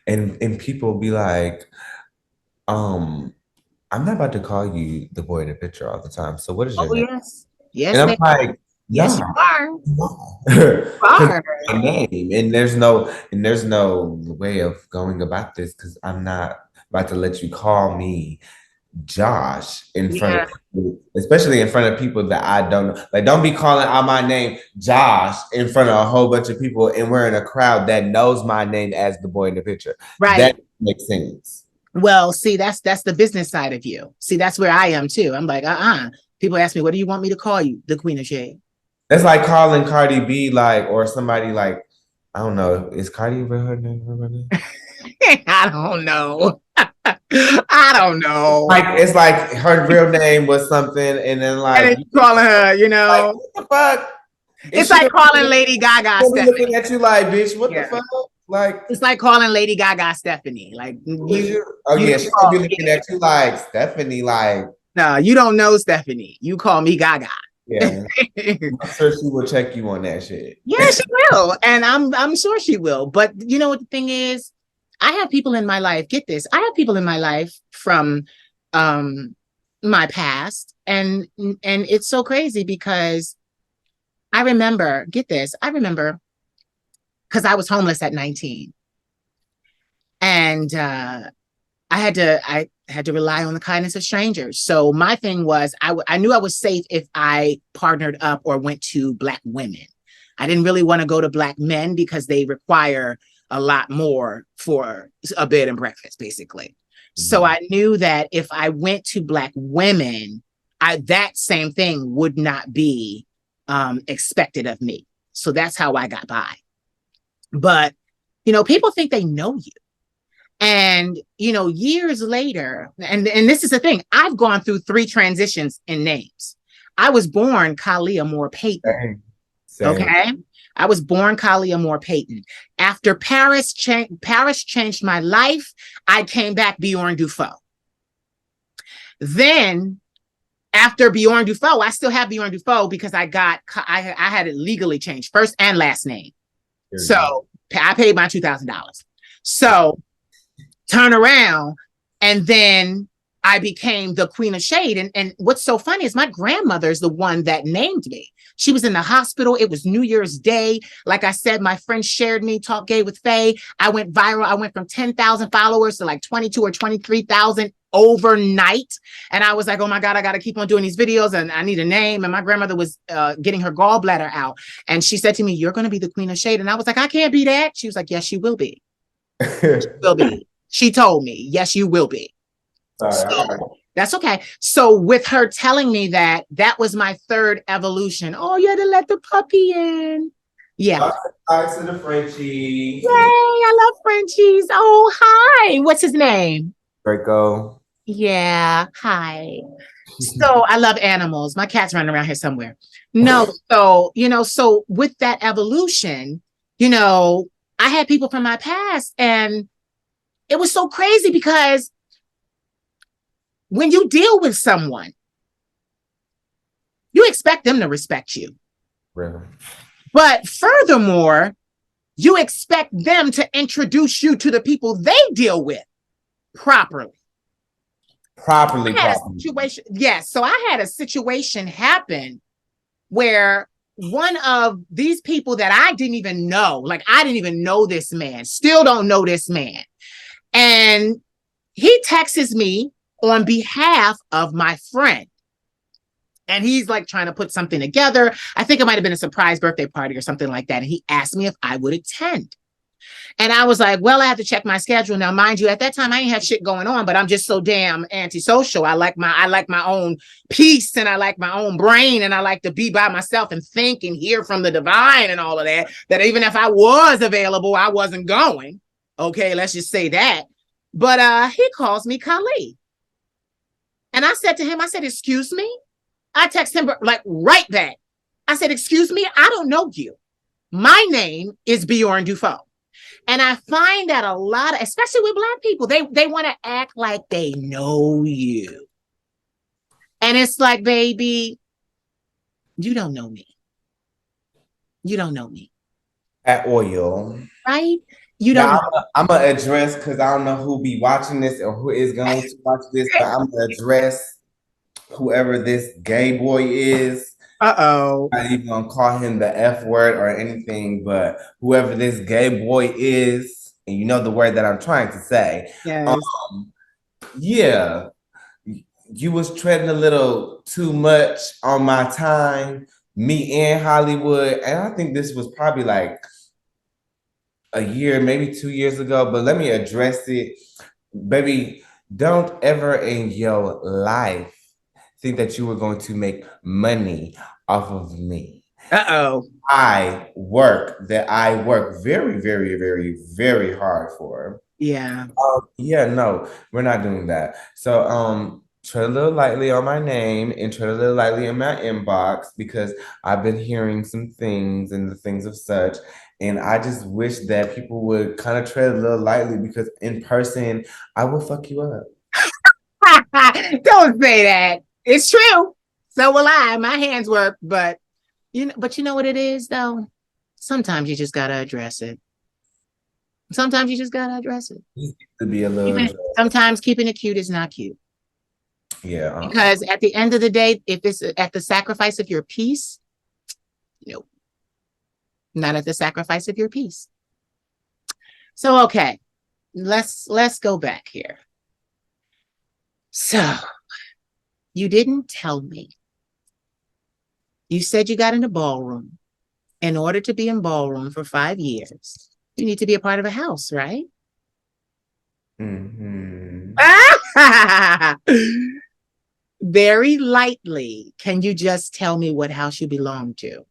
and people be like, um, I'm not about to call you the boy in the picture all the time. So what is your Oh name? yes, And yes I'm they are. like, Yes you nah. are. Because Are. my name, and there's no way of going about this because I'm not about to let you call me Josh in front Yeah, of people, especially in front of people that I don't know. Like, don't be calling out my name Josh in front of a whole bunch of people, and we're in a crowd that knows my name as the boy in the picture. right. That makes sense. Well, see, that's the business side of you. See, that's where I am too. I'm like, People ask me, what do you want me to call you? The Queen of Shade. That's like calling Cardi B, like, or somebody like, I don't know, is Cardi ever her name? Her name? I don't know. I don't know. Like, it's like her real name was something, and then And like then calling her, like, what the fuck? And it's she like gonna calling Lady Gaga be looking Stephanie. at you like, bitch, what the Yeah. fuck? Like, It's like calling Lady Gaga Stephanie. Like who is you you? Oh you yeah, don't she's gonna call, be looking yeah. at you like Stephanie, like, No, you don't know Stephanie. You call me Gaga. yeah. I'm sure she will check you on that shit. Yeah, she will. And I'm sure she will. But you know what the thing is? I have people in my life, get this. I have people in my life from um my past and it's so crazy because I remember, get this. I remember because I was homeless at 19 and I had to rely on the kindness of strangers. So my thing was I knew I was safe if I partnered up or went to Black women. I didn't really want to go to Black men because they require a lot more for a bed and breakfast, basically. So Mhm. I knew that if I went to Black women, that same thing would not be expected of me. So that's how I got by. But people think they know you. And years later, and this is the thing, I've gone through 3 transitions in names. I was born Kalia Moore Payton. Same. Same. Okay. I was born Kalia Moore Payton. After Paris changed my life, I came back Bjorn Dufault. Then after Bjorn Dufault, I still have Bjorn Dufault because I had it legally changed, first and last name. Period. So I paid my $2,000. So turn around, and then I became the Queen of Shade. And what's so funny is my grandmother is the one that named me. She was in the hospital. It was New Year's Day. Like I said, my friend shared me, Talk Gay with Faye. I went viral. I went from 10,000 followers to like 22 or 23,000 overnight. And I was like, oh my God, I got to keep on doing these videos and I need a name. And my grandmother was getting her gallbladder out. And she said to me, you're going to be the Queen of Shade. And I was like, I can't be that. She was like, yes, you will be. Will be. She told me, yes, you will be. Sorry, I got So that's okay. So with her telling me that, that was my third evolution. Oh, you had to let the puppy in. Yeah. hi to the Frenchie. Yay, I love Frenchies. Oh, hi. What's his name? Draco. Yeah, hi. So I love animals. My cat's running around here somewhere. No, so, so with that evolution, I had people from my past, and it was so crazy because when you deal with someone, you expect them to respect you. Really? But furthermore, you expect them to introduce you to the people they deal with properly. Properly, I had a properly. situation, yes. So I had a situation happen where one of these people that I didn't even know, like I didn't even know this man, still don't know this man. And he texts me on behalf of my friend. And he's like trying to put something together. I think it might have been a surprise birthday party or something like that. And he asked me if I would attend. And I was like, well, I have to check my schedule. Now, mind you, at that time I ain't have shit going on, but I'm just so damn antisocial. I like my own peace, and I like my own brain, and I like to be by myself and think and hear from the divine and all of that. That even if I was available, I wasn't going. Okay, let's just say that. But he calls me Kali. And I said to him, I said, excuse me. I text him like right back. I said, excuse me, I don't know you. My name is Bjorn Dufault. And I find that a lot, especially with Black people, they want to act like they know you. And it's like, baby, you don't know me. You don't know me. At oil. Right? You don't Now know. I'm gonna address because I don't know who be watching this or who is going to watch this, but I'm gonna address whoever this gay boy is. Uh-oh. I'm not even gonna call him the F word or anything, but whoever this gay boy is, and you know the word that I'm trying to say. Um, Yes. yeah, you was treading a little too much on my time, me in Hollywood, and I think this was probably like a year, maybe 2 years ago, but let me address it. Baby, don't ever in your life think that you were going to make money off of me. Uh-oh. I work very, very, very, very hard for. Yeah. Yeah, no, we're not doing that. So, tread a little lightly on my name and tread a little lightly in my inbox because I've been hearing some things and the things of such. And I just wish that people would kind of tread a little lightly because in person, I will fuck you up. Don't say that. It's true. So will I. My hands work, but you know what it is though? Sometimes you just gotta address it. Sometimes you just gotta address it. To be a little, Sometimes keeping it cute is not cute. yeah. Because at the end of the day, if it's at the sacrifice of your peace, nope, not at the sacrifice of your peace. So okay, let's go back here. So you didn't tell me. You said you got in the ballroom. In order to be in ballroom for 5 years, you need to be a part of a house, right? Hmm. Very lightly, can you just tell me what house you belong to?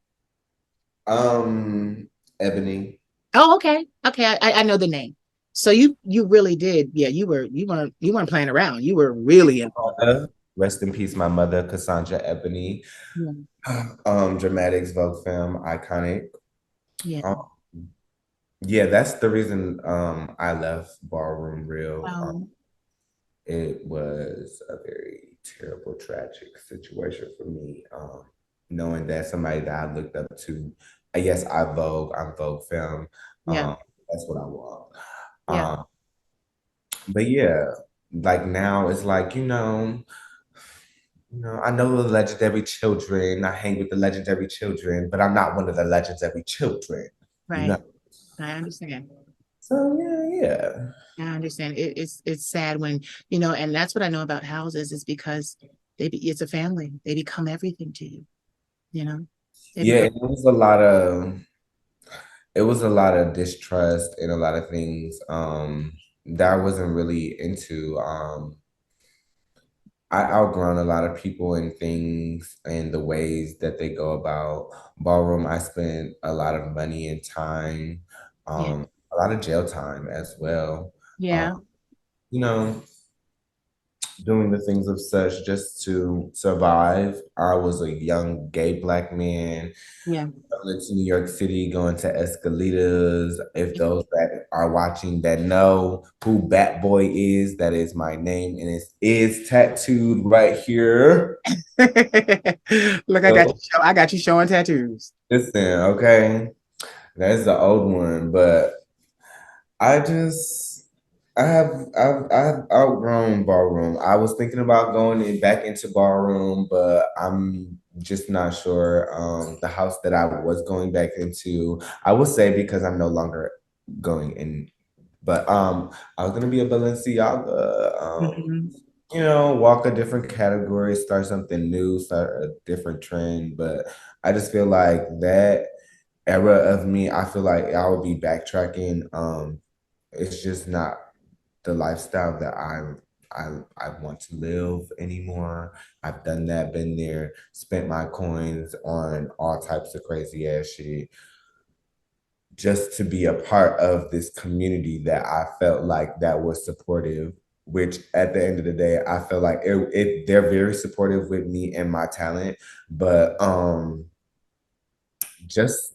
Ebony. Oh, okay. Okay, I know the name. So you really did. Yeah, you weren't playing around. You were really involved. Rest in peace, my mother, Cassandra Ebony. Yeah. Dramatics, Vogue film, iconic. Yeah. Um, yeah, that's the reason I left Ballroom Real. Um, It was a very terrible, tragic situation for me. Knowing that somebody that I looked up to yes, I'm Vogue film. Yeah, Um, that's what I want. yeah, Um, but yeah, like now it's like, I know the legendary children. I hang with the legendary children, but I'm not one of the legendary children, you know. right. I understand. So yeah. I understand. It's sad when, and that's what I know about houses is because it's a family. They become everything to you, you know. They Yeah, become it was a lot of distrust and a lot of things that I wasn't really into. I outgrown a lot of people and things and the ways that they go about ballroom. I spent a lot of money and time, yeah, a lot of jail time as well. Um, yeah, you know, doing the things of such just to survive. I was a young gay black man yeah. traveling to New York City, going to escalators. If those that are watching that know who Bat Boy is, that is my name, and it is tattooed right here. Look, I got you. So I got you showing tattoos. listen, okay, that's the old one, but I just I've outgrown ballroom. I was thinking about back into ballroom, but I'm just not sure. The house that I was going back into, I would say because I'm no longer going in, but I was gonna be a Balenciaga. Mhm. Walk a different category, start something new, start a different trend. But I just feel like that era of me, I feel like I would be backtracking. It's just not the lifestyle that I want to live anymore. I've done that, been there, spent my coins on all types of crazy ass shit just to be a part of this community that I felt like that was supportive. Which at the end of the day, I feel like they're very supportive with me and my talent, but just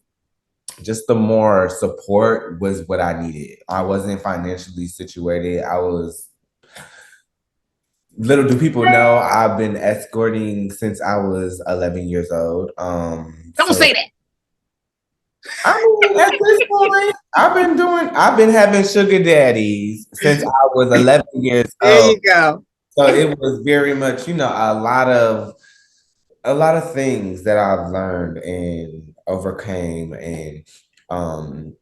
just the more support was what I needed. I wasn't financially situated. I was little do people know I've been escorting since I was 11 years old. Don't So say that. I mean, at this point, I've been having sugar daddies since I was 11 years There old. you go. So it was very much, a lot of things that I've learned and overcame, and um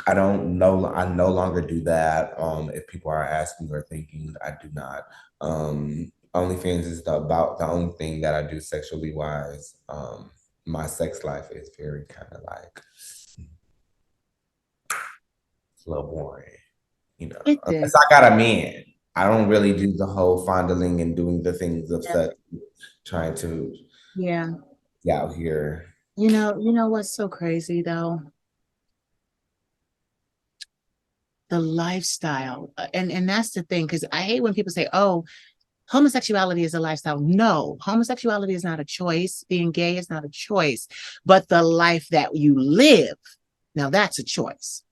I no longer do that. If people are asking or thinking, I do not. OnlyFans is about the only thing that I do sexually wise. My sex life is very kind of like a little boring, It unless is. I got a man. I don't really do the whole fondling and doing the things of Yeah. such, trying to Yeah. get out here. You know what's so crazy though? The lifestyle. And that's the thing, because I hate when people say, oh, homosexuality is a lifestyle. No, homosexuality is not a choice. Being gay is not a choice, but the life that you live, now that's a choice.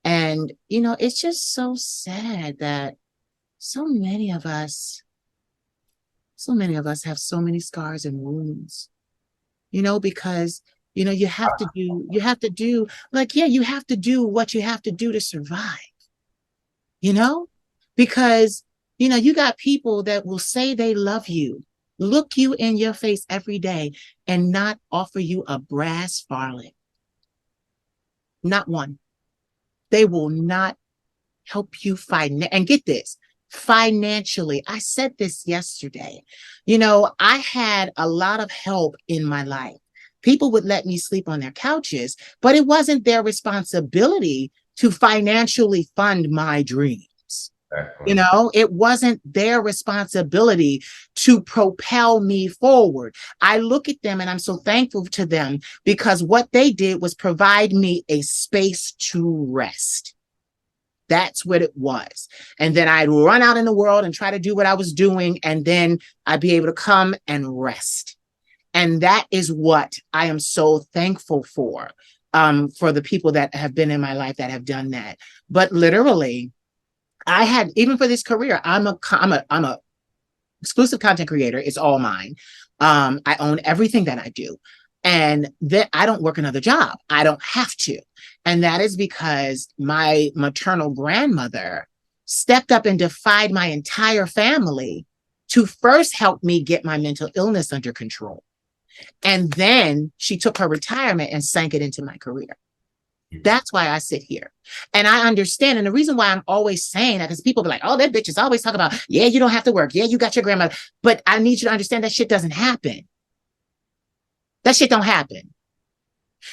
And, it's just so sad that so many of us, so many of us have so many scars and wounds, because, you have to do, like, yeah, you have to do what you have to do to survive, you know, because, you got people that will say they love you, look you in your face every day, and not offer you a brass farthing, not one. They will not help you find, and get this, financially. I said this yesterday. I had a lot of help in my life. People would let me sleep on their couches, but it wasn't their responsibility to financially fund my dreams. Exactly. It wasn't their responsibility to propel me forward. I look at them and I'm so thankful to them because what they did was provide me a space to rest. That's what it was. And then I'd run out in the world and try to do what I was doing. And then I'd be able to come and rest. And that is what I am so thankful for the people that have been in my life that have done that. But literally, I had, even for this career, I'm a exclusive content creator. It's all mine. I own everything that I do. And then I don't work another job. I don't have to. And that is because my maternal grandmother stepped up and defied my entire family to first help me get my mental illness under control. And then she took her retirement and sank it into my career. That's why I sit here. And I understand. And the reason why I'm always saying that, because people be like, oh, that bitch is always talking about, yeah, you don't have to work. Yeah, you got your grandmother. But I need you to understand that shit doesn't happen. That shit don't happen.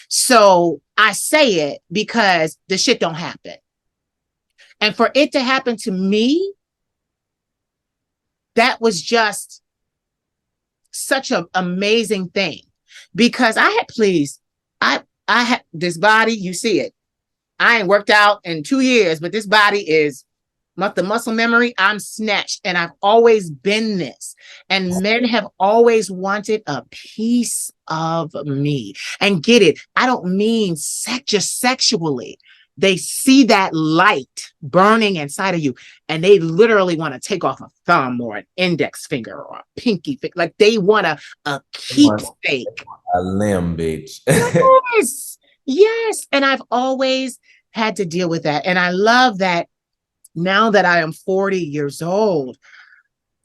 So I say it because the shit don't happen. And for it to happen to me, that was just such an amazing thing. Because I had please, I had this body, you see it. I ain't worked out in 2 years, but this body is the muscle memory. I'm snatched, and I've always been this. And men have always wanted a piece of me. And get it, I don't mean just sexually. They see that light burning inside of you, and they literally want to take off a thumb or an index finger or a pinky finger. Like they want a keepsake. A limb, bitch. Yes. Yes. And I've always had to deal with that. And I love that now that I am 40 years old,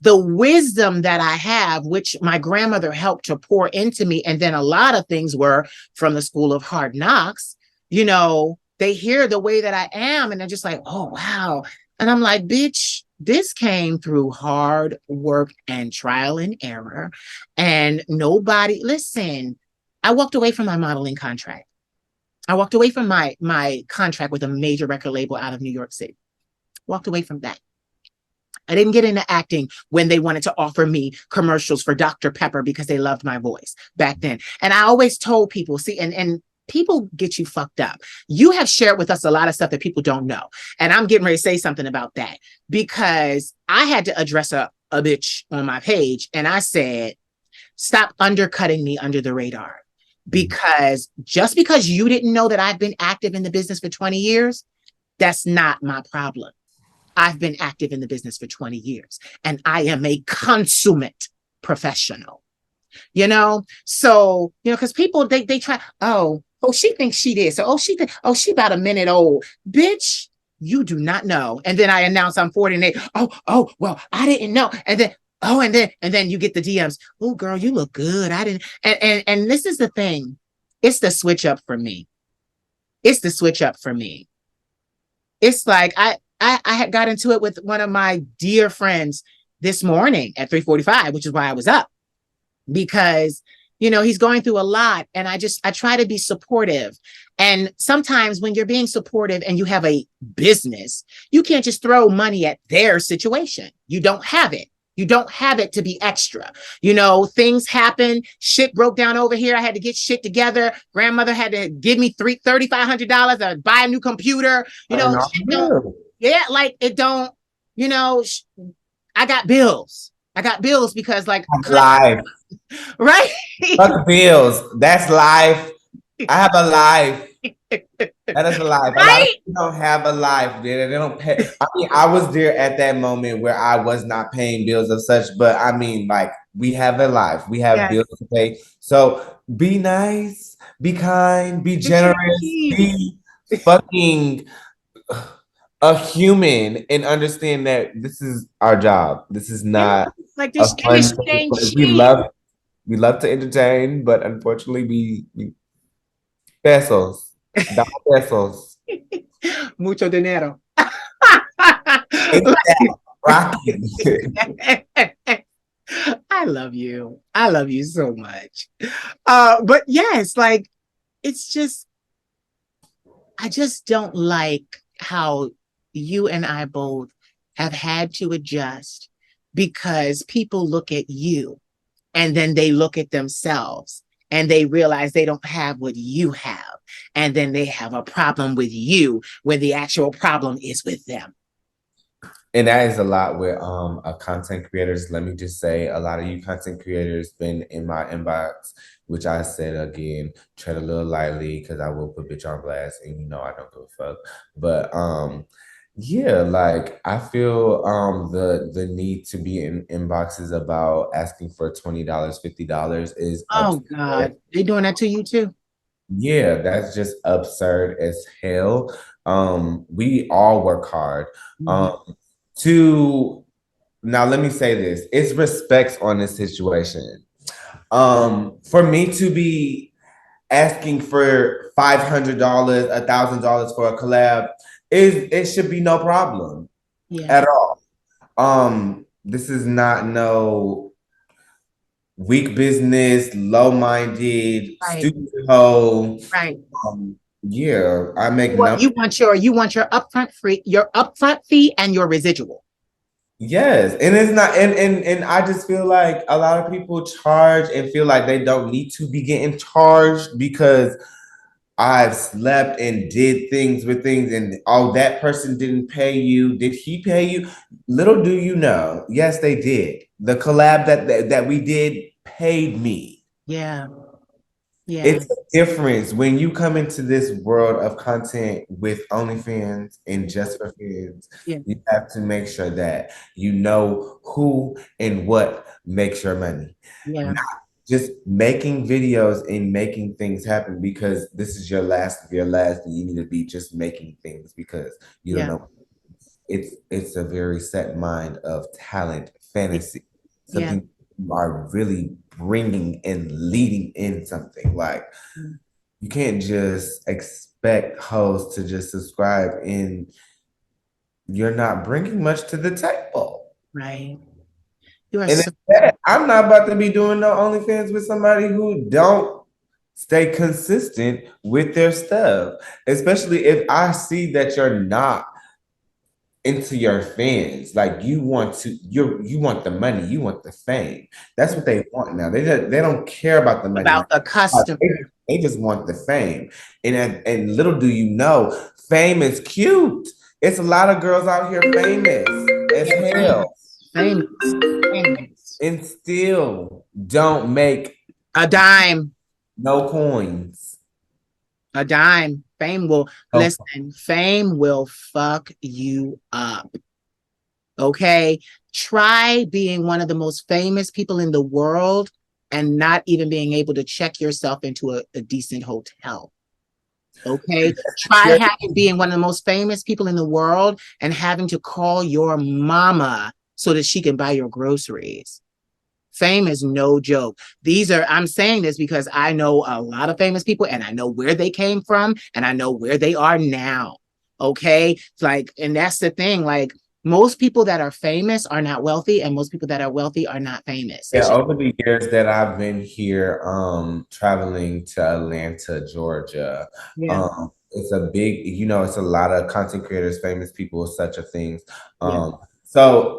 the wisdom that I have, which my grandmother helped to pour into me, and then a lot of things were from the school of hard knocks, they hear the way that I am and they're just like, oh, wow. And I'm like, bitch, this came through hard work and trial and error. And nobody, listen, I walked away from my modeling contract. I walked away from my contract with a major record label out of New York City. Walked away from that. I didn't get into acting when they wanted to offer me commercials for Dr. Pepper because they loved my voice back then. And I always told people, see, and people get you fucked up. You have shared with us a lot of stuff that people don't know. And I'm getting ready to say something about that because I had to address a bitch on my page. And I said, stop undercutting me under the radar. Because just because you didn't know that I've been active in the business for 20 years, that's not my problem. I've been active in the business for 20 years and I am a consummate professional, So, because people, they try, oh, she thinks she did. So, she about a minute old. Bitch, you do not know. And then I announce I'm 48. Well, I didn't know. And then, and then you get the DMs. Oh, girl, you look good. I didn't. And this is the thing. It's the switch up for me. It's the switch up for me. It's like, I had got into it with one of my dear friends this morning at 3:45, which is why I was up, because he's going through a lot, and I try to be supportive. And sometimes when you're being supportive and you have a business, you can't just throw money at their situation. You don't have it. You don't have it to be extra. Things happen. Shit broke down over here. I had to get shit together. Grandmother had to give me $3,500 to buy a new computer. Shit don't, yeah, like it don't, I got bills. I got bills because like life. Right? Fuck bills. That's life. I have a life. That is a life. A lot of Right? people don't have a life. They don't pay. I mean, I was there at that moment where I was not paying bills of such, but I mean, like, we have a life. We have Yes. bills to pay. So be nice, be kind, be generous, be fucking a human, and understand that this is our job. This is Yeah. not Like a this fun industry thing. ain't We cheap. love to entertain, but unfortunately, we pesos, dollar pesos. Mucho dinero. Rocky. I love you. I love you so much. But yes, like it's just I just don't like how you and I both have had to adjust because people look at you and then they look at themselves and they realize they don't have what you have. And then they have a problem with you when the actual problem is with them. And that is a lot with content creators. Let me just say, a lot of you content creators been in my inbox, which I said again, tread a little lightly because I will put bitch on blast, and I don't give a fuck. But Yeah, like I feel the need to be in inboxes about asking for $20, $50 is Oh absurd. God, they doing that to you too? Yeah, that's just absurd as hell. We all work hard. Mhm. Um, to Now let me say this. It's respects on this situation. For me to be asking for $500, $1,000 for a collab, it should be no problem Yeah, at all. This is not no weak business, low minded, right, stupid hoe. right. Yeah, I make You want numbers. your upfront free your upfront fee and your residual. Yes, and it's not, and I just feel like a lot of people charge and feel like they don't need to be getting charged because I've slept and did things with things, and oh, that person didn't pay you. Did he pay you? Little do you know, yes, they did. The collab that we did paid me. Yeah, yeah, It's a difference when you come into this world of content with OnlyFans and just for fans. yeah, You have to make sure that you know who and what makes your money. yeah, Not just making videos and making things happen because this is your last of your last, and you need to be just making things because you don't yeah, know. It's a very set mind of talent, fantasy, yeah, something you are really bringing and leading in something. Like yeah. you can't just expect hosts to just subscribe and you're not bringing much to the table. Right. You are And so I'm not about to be doing no OnlyFans with somebody who don't stay consistent with their stuff, especially if I see that you're not into your fans. Like you want the money, you want the fame. That's what they want now. They don't care about the money. about the customer. They, they just want the fame. And little do you know, fame is cute. It's a lot of girls out here famous as Yeah, hell famous, famous. and still don't make A dime, no coins. a dime. No. Fame will fuck you up. Okay. Try being one of the most famous people in the world and not even being able to check yourself into a decent hotel. Okay. Try Yeah, having being one of the most famous people in the world and having to call your mama so that she can buy your groceries. Fame is no joke. I'm saying this because I know a lot of famous people and I know where they came from and I know where they are now. Okay. It's like, and that's the thing. Like, most people that are famous are not wealthy, and most people that are wealthy are not famous. It's Yeah, just, over the years that I've been here, traveling to Atlanta, Georgia, yeah, it's a big, it's a lot of content creators, famous people, such a things. yeah, So,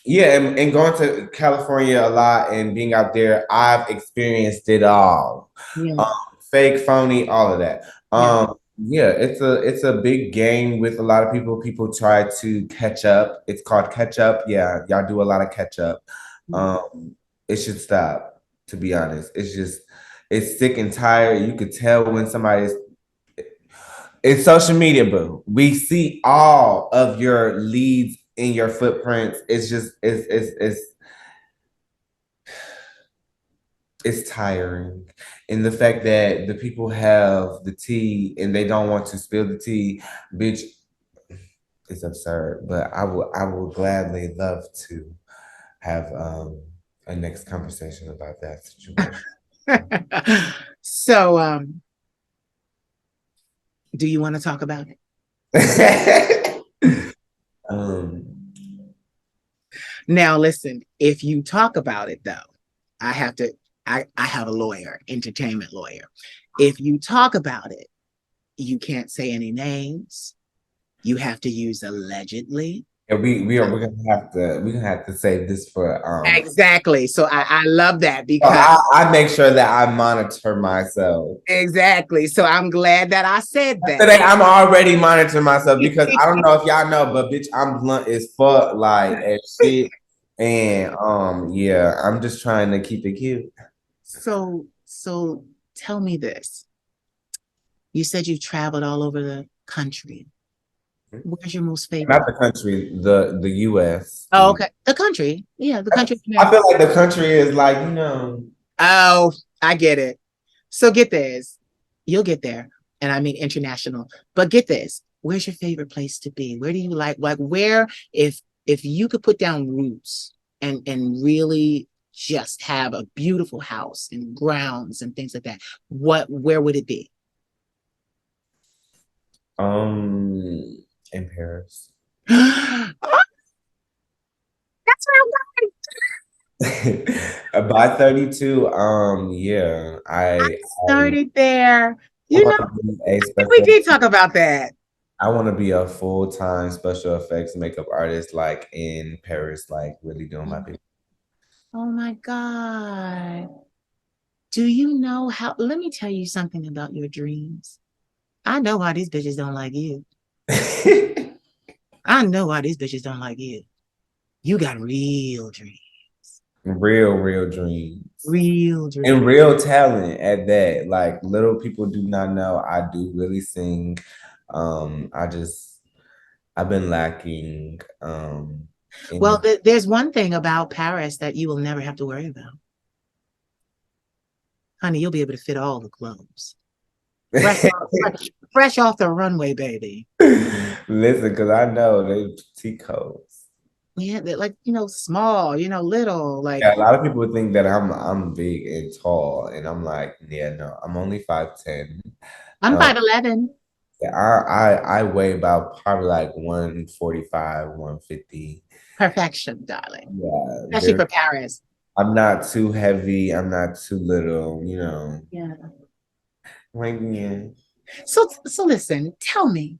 yeah, and going to California a lot and being out there, I've experienced it all. yeah, Um, Fake, phony, all of that. yeah, Yeah, it's a big game with a lot of people. People try to catch up. It's called catch up. Yeah, y'all do a lot of catch up. It should stop, to be honest. It's sick and tired. You could tell when somebody's it's social media, boo. We see all of your leads in your footprints. It's just it's tiring. And the fact that the people have the tea and they don't want to spill the tea, bitch, it's absurd. But I will gladly love to have a next conversation about that situation. yeah. So, do you want to talk about it? um Now, listen, if you talk about it, though, I have to, I have a lawyer, entertainment lawyer. If you talk about it, you can't say any names. You have to use allegedly. yeah, we're gonna have to save this for Exactly. So I love that so because I make sure that I monitor myself. exactly. So I'm glad that I said that. Today I'm already monitoring myself because I don't know if y'all know, but bitch, I'm blunt as fuck, like as shit. And yeah, I'm just trying to keep it cute. So tell me this. You said you traveled all over the country. Where's your most favorite? Not the country, the US. Oh, okay. The country. Yeah, the country of I America. feel like the country is like, you know, Oh, I get it. So get this. You'll get there. And I mean international. But get this. Where's your favorite place to be? Where do you like where if you could put down roots and really just have a beautiful house and grounds and things like that, where would it be? in Paris. Oh, that's where I'm By 32, yeah, started there. I You know, want to be a I think we special did talk about that. I want to be a full-time special effects makeup artist, like in Paris, like really doing my big. Oh my God. Do you know how? Let me tell you something about your dreams. I know why these bitches don't like you. I know why these bitches don't like you. You got real dreams. Real dreams. Real And dreams. real talent at that. Like little people do not know I do really sing. I just I've been lacking in Well, the there's one thing about Paris that you will never have to worry about. Honey, you'll be able to fit all the clothes. Fresh off the runway, baby. Listen, because I know they petite codes. Yeah, they're like, small, little. Like, Yeah, a lot of people think that I'm big and tall, and I'm like, yeah, no, I'm only 5'10". I'm Um, 5'11". yeah, I weigh about probably like 145, 150. Perfection, darling. Yeah, Especially very. for Paris. I'm not too heavy. I'm not too little. Yeah. Like yeah. So listen, tell me.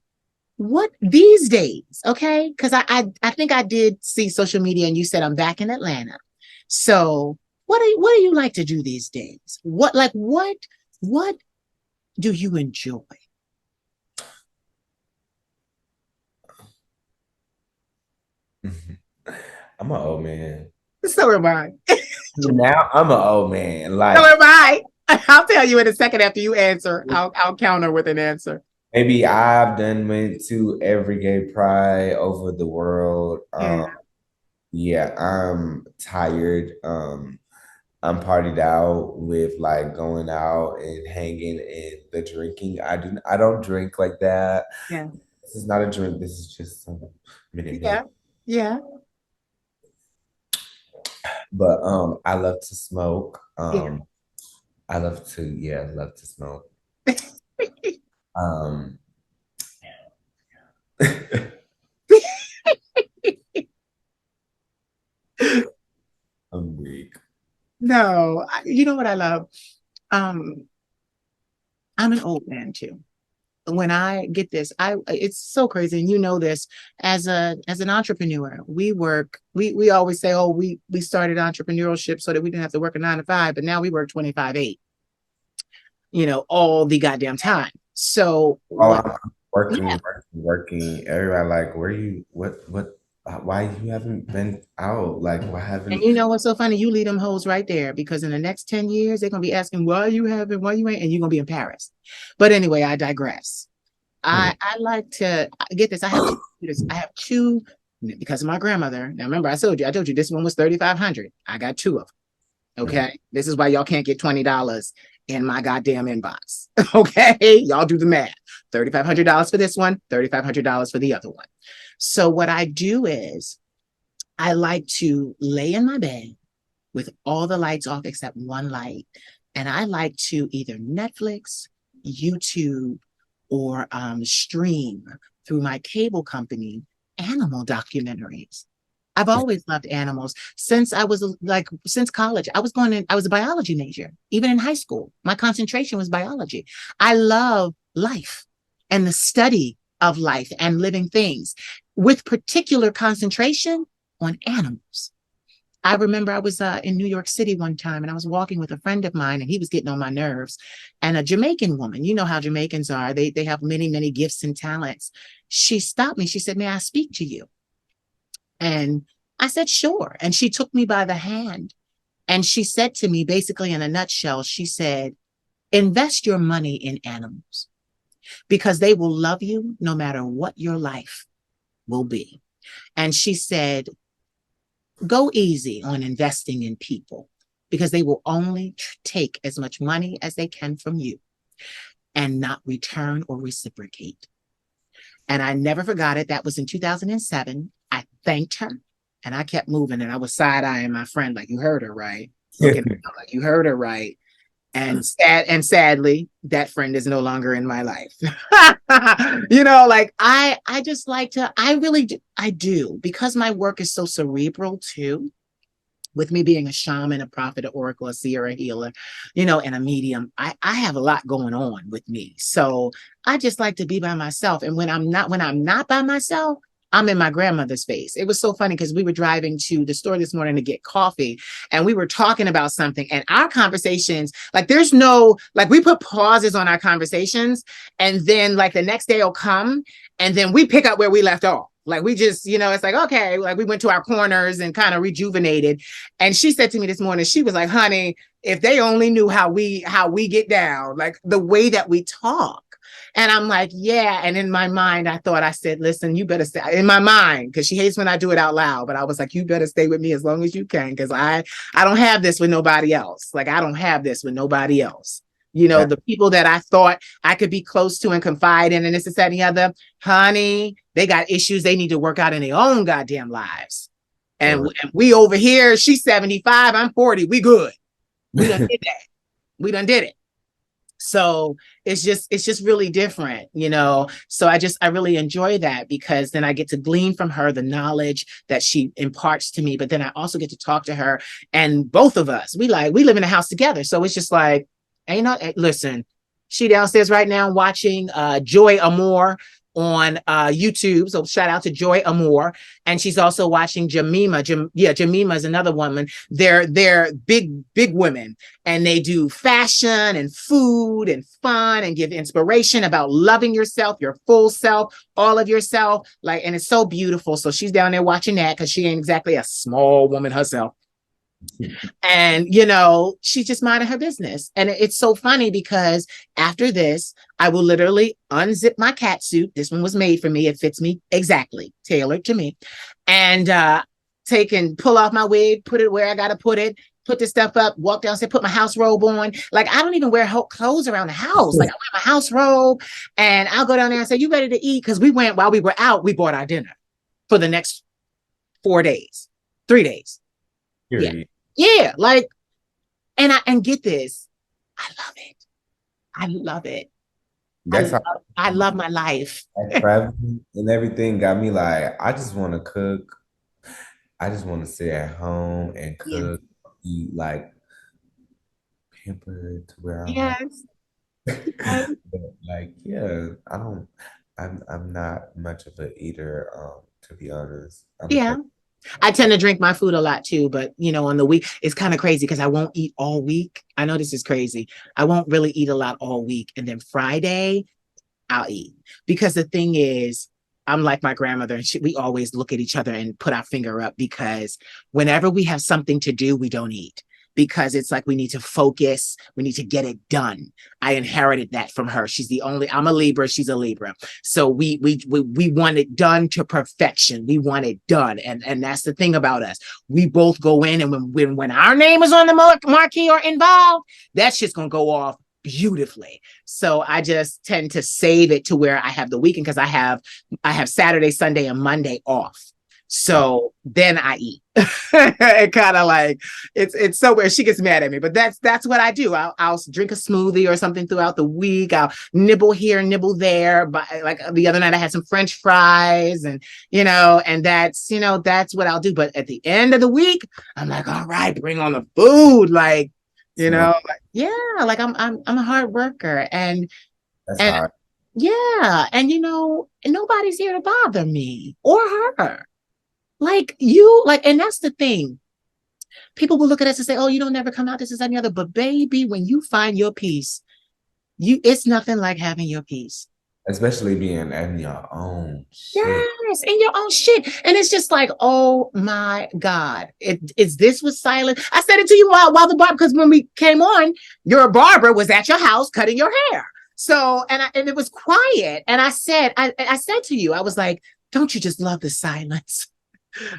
What these days, okay? Because I think I did see social media and you said I'm back in Atlanta. So what do you like to do these days? What do you enjoy? I'm an old man. So am I. Now I'm an old man. So Like am I. I'll tell you in a second after you answer. I'll counter with an answer. maybe I've done went to every gay pride over the world. Yeah, Yeah, I'm tired. I'm partied out with like going out and hanging and the drinking. I don't drink like that. yeah, This is not a drink. This is just some minute maid. yeah, yeah, But I love to smoke. yeah. I love to yeah, love to smoke. Um I'm weak. No, you know what I love? Um, I'm an old man too. When I get this, I it's so crazy, and you know this as an entrepreneur, we always say, oh, we started entrepreneurship so that we didn't have to work a 9 to 5, but now we work 25/8, all the goddamn time. So Oh, what? I'm Yeah. working. Everybody like, where you what why you haven't been out? Like why And haven't you know what's so funny? You leave them hoes right there because in the next 10 years, they're gonna be asking, why you ain't, and you're gonna be in Paris. But anyway, I digress. I like to get this. I have two because of my grandmother. Now remember, I told you this one was 3,500. I got two of them. Okay. This is why y'all can't get $20 in my goddamn inbox. Okay. Y'all do the math. $3,500 for this one, $3,500 for the other one. So what I do is I like to lay in my bed with all the lights off except one light. And I like to either Netflix, YouTube, or stream through my cable company animal documentaries. I've always loved animals since I was since college. I was a biology major. Even in high school, my concentration was biology. I love life and the study of life and living things with particular concentration on animals. I remember I was in New York City one time and I was walking with a friend of mine and he was getting on my nerves. And a Jamaican woman, you know how Jamaicans are, they have many, many gifts and talents. She stopped me. She said, "May I speak to you?" And I said, "Sure." And she took me by the hand and she said to me, basically in a nutshell, she said, "Invest your money in animals." because they will love you no matter what your life will be. And she said, go easy on investing in people because they will only take as much money as they can from you and not return or reciprocate. And I never forgot it. That was in 2007. I thanked her and I kept moving. And I was side eyeing my friend, like, you heard her, right? Looking at her, like, you heard her, right? And sadly, that friend is no longer in my life. Like I just like to, I really do, I do, because my work is so cerebral too, with me being a shaman, a prophet, an oracle, a seer, a healer, and a medium. I have a lot going on with me. So I just like to be by myself. And when I'm not by myself, I'm in my grandmother's face. It was so funny because we were driving to the store this morning to get coffee and we were talking about something, and our conversations, like there's no, like we put pauses on our conversations, and then like the next day will come and then we pick up where we left off. Like we just, it's like, okay, like we went to our corners and kind of rejuvenated. And she said to me this morning, she was like, honey, if they only knew how we get down, like the way that we talk. And I'm like, yeah. And in my mind, I said, listen, you better stay in my mind, because she hates when I do it out loud. But I was like, you better stay with me as long as you can, because I don't have this with nobody else. Like I don't have this with nobody else. The people that I thought I could be close to and confide in, and this is that and the other, honey, they got issues they need to work out in their own goddamn lives. And we over here, she's 75, I'm 40, we good. We done did that. We done did it. So it's just really different. So I really enjoy that, because then I get to glean from her the knowledge that she imparts to me, but then I also get to talk to her, and both of us, we live in a house together. So it's just like, listen, she downstairs right now watching Joy Amore on YouTube. So shout out to Joy Amore. And she's also watching Jamima. Jamima is another woman. They're big women, and they do fashion and food and fun and give inspiration about loving yourself, your full self, all of yourself. Like, and it's so beautiful. So she's down there watching that, because she ain't exactly a small woman herself. And she's just minding her business. And it's so funny because after this, I will literally unzip my cat suit. This one was made for me. It fits me exactly, tailored to me. And take and pull off my wig, put it where I gotta put it, put this stuff up, walk downstairs, put my house robe on. Like I don't even wear clothes around the house. Like I wear my house robe, and I'll go down there and say, you ready to eat? Because while we were out, we bought our dinner for the next 4 days, 3 days. Yeah. Yeah. Like, and get this. I love it. I love it. That's how I love my life. traveling and everything got me like, I just want to cook. I just want to sit at home and Yeah. cook, eat like pampered to where I'm happy. Yes. Yes. But, like, yeah, I'm not much of an eater, to be honest. I'm a Yeah. I tend to drink my food a lot too, but on the week, it's kind of crazy because I won't eat all week. I know this is crazy. I won't really eat a lot all week. And then Friday, I'll eat. Because the thing is, I'm like my grandmother, and we always look at each other and put our finger up, because whenever we have something to do, we don't eat. Because it's like we need to focus, we need to get it done. I inherited that from her. I'm a Libra, she's a Libra. So we want it done to perfection. We want it done. And that's the thing about us. We both go in, and when our name is on the marquee or involved, that shit's gonna go off beautifully. So I just tend to save it to where I have the weekend, because I have Saturday, Sunday, and Monday off. So then I eat. It kind of like, it's so weird. She gets mad at me, but that's what I do. I'll drink a smoothie or something throughout the week. I'll nibble here, nibble there. But like the other night, I had some French fries, and and that's what I'll do. But at the end of the week, I'm like, all right, bring on the food. Like, like, yeah, like I'm a hard worker, and That's and hard. yeah, and nobody's here to bother me or her. Like you, like, and that's the thing. People will look at us and say, "Oh, you don't never come out. This is any other." But baby, when you find your peace, it's nothing like having your peace. Especially being in your own shit. Yes, in your own shit. And it's just like, oh my God. Is this was silent? I said it to you while the barber, because when we came on, your barber was at your house cutting your hair. So, and it was quiet. And I said to you, I was like, don't you just love the silence?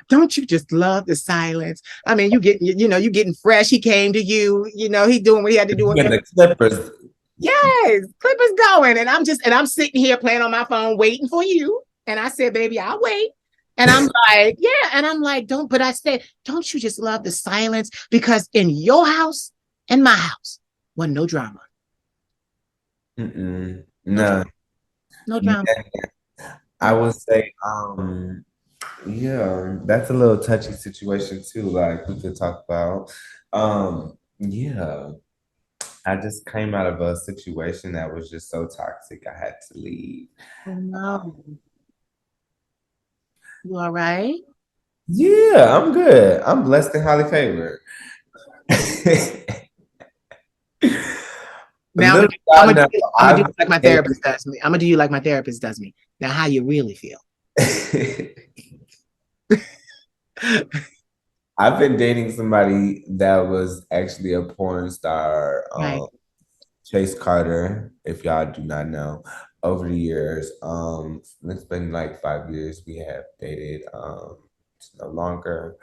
Don't you just love the silence? I mean, you getting fresh. He came to you, he doing what he had to do. When the Clippers. Yes, Clippers going. And I'm sitting here playing on my phone, waiting for you. And I said, baby, I'll wait. And I'm like, yeah. And I'm like, but I said, don't you just love the silence? Because in your house and my house, wasn't no drama. Mm-mm. No No. drama. No drama. I would say, yeah, that's a little touchy situation too. Like we could talk about. Yeah, I just came out of a situation that was just so toxic. I had to leave. Oh, no. You all right? Yeah, I'm good. I'm blessed and highly favored. Now Little did I know, I'm gonna do I've like my been therapist does me. I'm gonna do you like my therapist does me. Now, how you really feel? dating, I've been dating somebody that was actually a porn star. Right. Chase Carter, if y'all do not know, over the years, it's been like 5 years we have dated. It's no longer.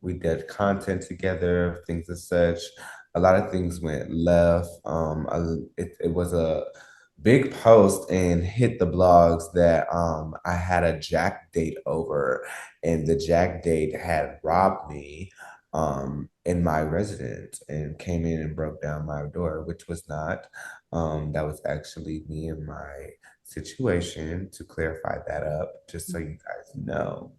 We did content together, things as such. A lot of things went left. It was a big post and hit the blogs that I had a Jack date over, and the Jack date had robbed me in my residence and came in and broke down my door, which was not. That was actually me and my situation, to clarify that up, just so you guys know.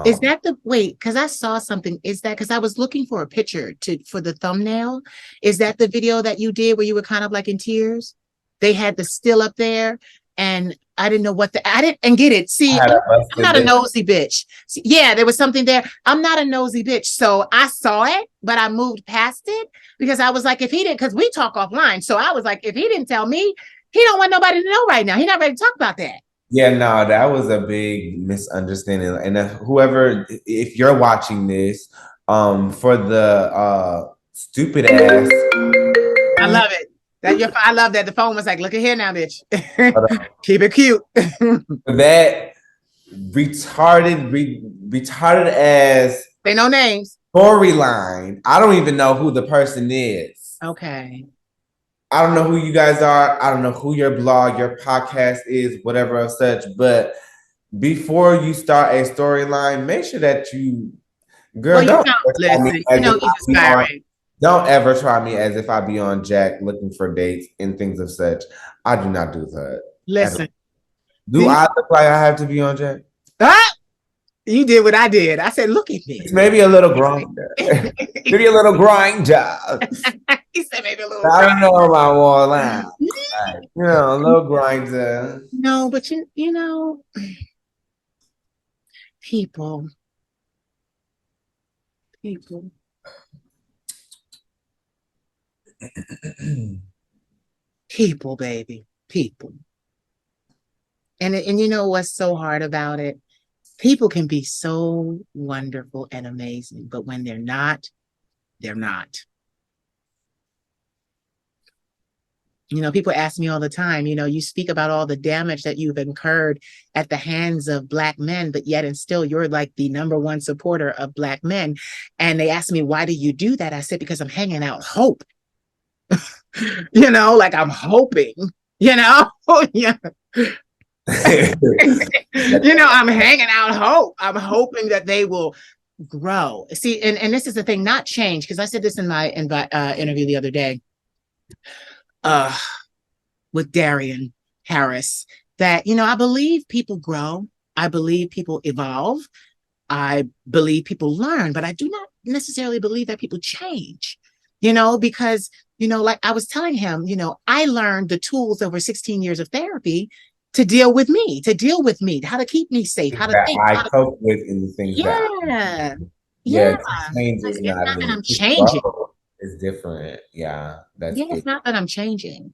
Is Um, that the wait? Because I saw something. Is that because I was looking for a picture for the thumbnail? Is that the video that you did where you were kind of like in tears? They had the still up there, and I didn't know I didn't and get it. See, I had a I'm busted not a bit. nosy bitch. See, yeah, there was something there. I'm not a nosy bitch, so I saw it, but I moved past it because I was like, if he didn't, because we talk offline, so I was like, if he didn't tell me, he don't want nobody to know right now. He's not ready to talk about that. Yeah, no, that was a big misunderstanding. And whoever, if you're watching this, for the stupid ass, I love it. I love that the phone was like, look at here now, bitch. Keep it cute. that retarded ass Say no names. storyline. I don't even know who the person is. Okay. I don't know who you guys are. I don't know who your blog, your podcast is, whatever of such. But before you start a storyline, make sure that you, Well, girl, don't ever try me listen, as if he's I be on. aspiring. Don't ever try me as if I be on Jack looking for dates and things of such. I do not do that at all. Listen. Do You, I look like I have to be on Jack? ah, you did what I did. I said, look at me. It's maybe a little grinder. Maybe a little grinder. He said maybe a little I cry. don't know about all that. Like, a little grinder. No, but people, people, people, baby, people. And you know what's so hard about it? People can be so wonderful and amazing, but when they're not, they're not. People ask me all the time, you speak about all the damage that you've incurred at the hands of Black men, but yet and still you're like the number one supporter of Black men. And they ask me, why do you do that? I said, because I'm hanging out hope, like I'm hoping, yeah. I'm hanging out hope. I'm hoping that they will grow. See, and this is the thing, not change, because I said this in my interview the other day. With Darian Harris, that I believe people grow, I believe people evolve, I believe people learn, but I do not necessarily believe that people change, because like I was telling him, I learned the tools over 16 years of therapy to deal with me, how to keep me safe, how to that think, I cope with and the things that yeah, yeah, yeah. change Like, is it's not not that an I'm changing. it's different. Yeah, that's Yeah, it's it. not that I'm changing.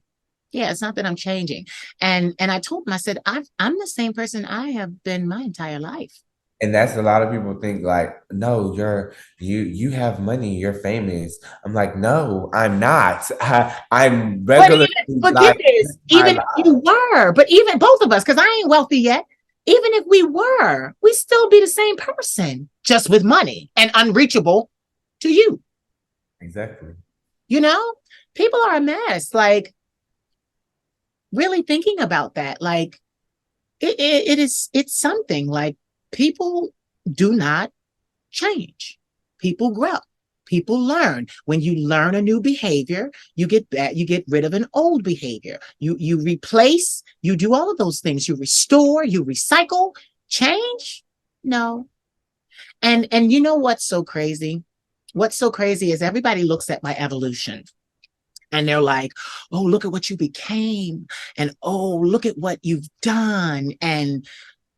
Yeah, it's not that I'm changing. And I told him, I said, I'm the same person I have been my entire life. And that's a lot of people think like, no, you have money, you're famous. I'm like, no, I'm not. I'm But regularly even, but get like this, my even if you were, but even both of us, because I ain't wealthy yet, even if we were, we still be the same person, just with money and unreachable to you. exactly. You know, people are a mess. Like, really thinking about that, like, it's something like people do not change. People grow. People learn. When you learn a new behavior, you get that, you get rid of an old behavior. You replace, you do all of those things. You restore, you recycle, change. No. And you know what's so crazy? What's so crazy is everybody looks at my evolution and they're like, oh, look at what you became. And oh, look at what you've done. And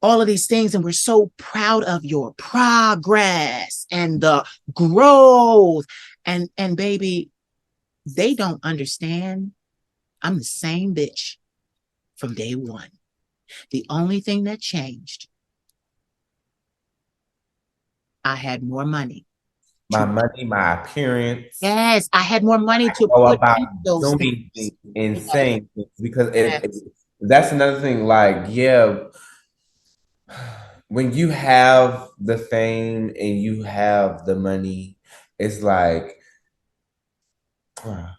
all of these things, and we're so proud of your progress and the growth. And baby, they don't understand. I'm the same bitch from day one. The only thing that changed, I had more money My to, money, my appearance, yes, I had more money to go put about in those doing things. things, Yes, insane things because yes, that's another thing. Like, yeah, when you have the fame and you have the money, it's like, yeah,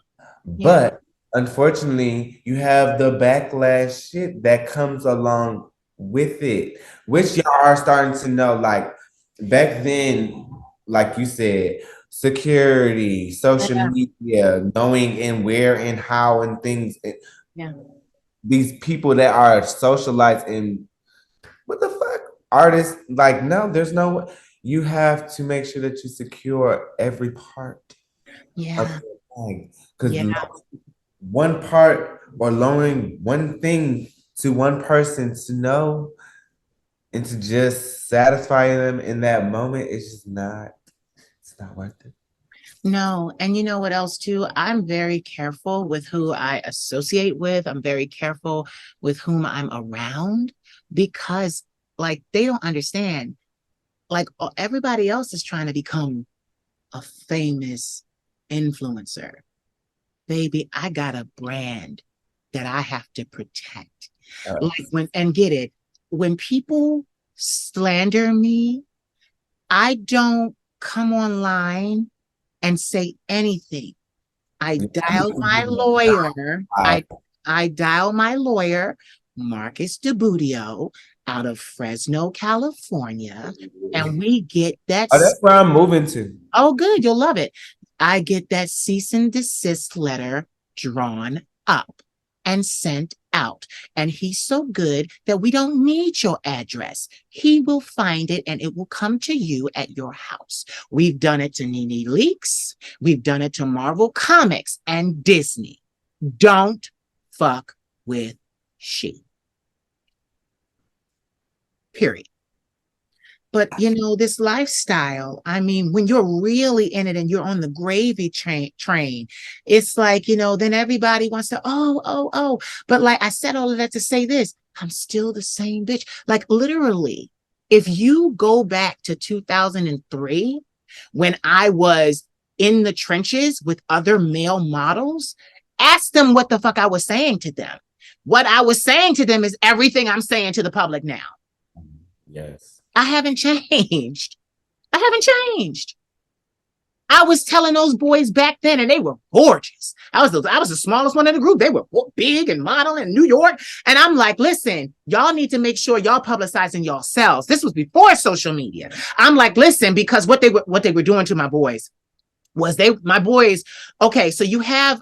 but unfortunately, you have the backlash shit that comes along with it, which y'all are starting to know. Like back then, like you said, security, social yeah, media, knowing and where and how and things. yeah, These people that are socialites and what the fuck? Artists, like, no, there's no, you have to make sure that you secure every part of yeah, your thing. yeah. Because one part or lowering one thing to one person to know and to just satisfy them in that moment, it's not worth it. No, and you know what else too? I'm very careful with who I associate with. I'm very careful with whom I'm around because like they don't understand. Like everybody else is trying to become a famous influencer. Baby, I got a brand that I have to protect. Uh, Like when and get it, when people slander me, I don't come online and say anything. I dialed my lawyer. I dialed my lawyer, Marcus DeBudio, out of Fresno, California, and we get that. oh, that's where I'm moving to. Oh, good, you'll love it. I get that cease and desist letter drawn up and sent out. And he's so good that we don't need your address. He will find it and it will come to you at your house. We've done it to Nene Leaks. We've done it to Marvel Comics and Disney. Don't fuck with she. Period. But you know, this lifestyle, I mean, when you're really in it and you're on the gravy train, it's like, you know, then everybody wants to, oh, oh, oh. But like I said all of that to say this, I'm still the same bitch. Like literally, if you go back to 2003, when I was in the trenches with other male models, ask them what the fuck I was saying to them. What I was saying to them is everything I'm saying to the public now. Yes. I haven't changed. I haven't changed. I was telling those boys back then, and they were gorgeous. I was the smallest one in the group. They were big and modeling in New York. And I'm like, listen, y'all need to make sure y'all publicizing yourselves. This was before social media. I'm like, listen, because what they were doing to my boys was my boys, okay, so you have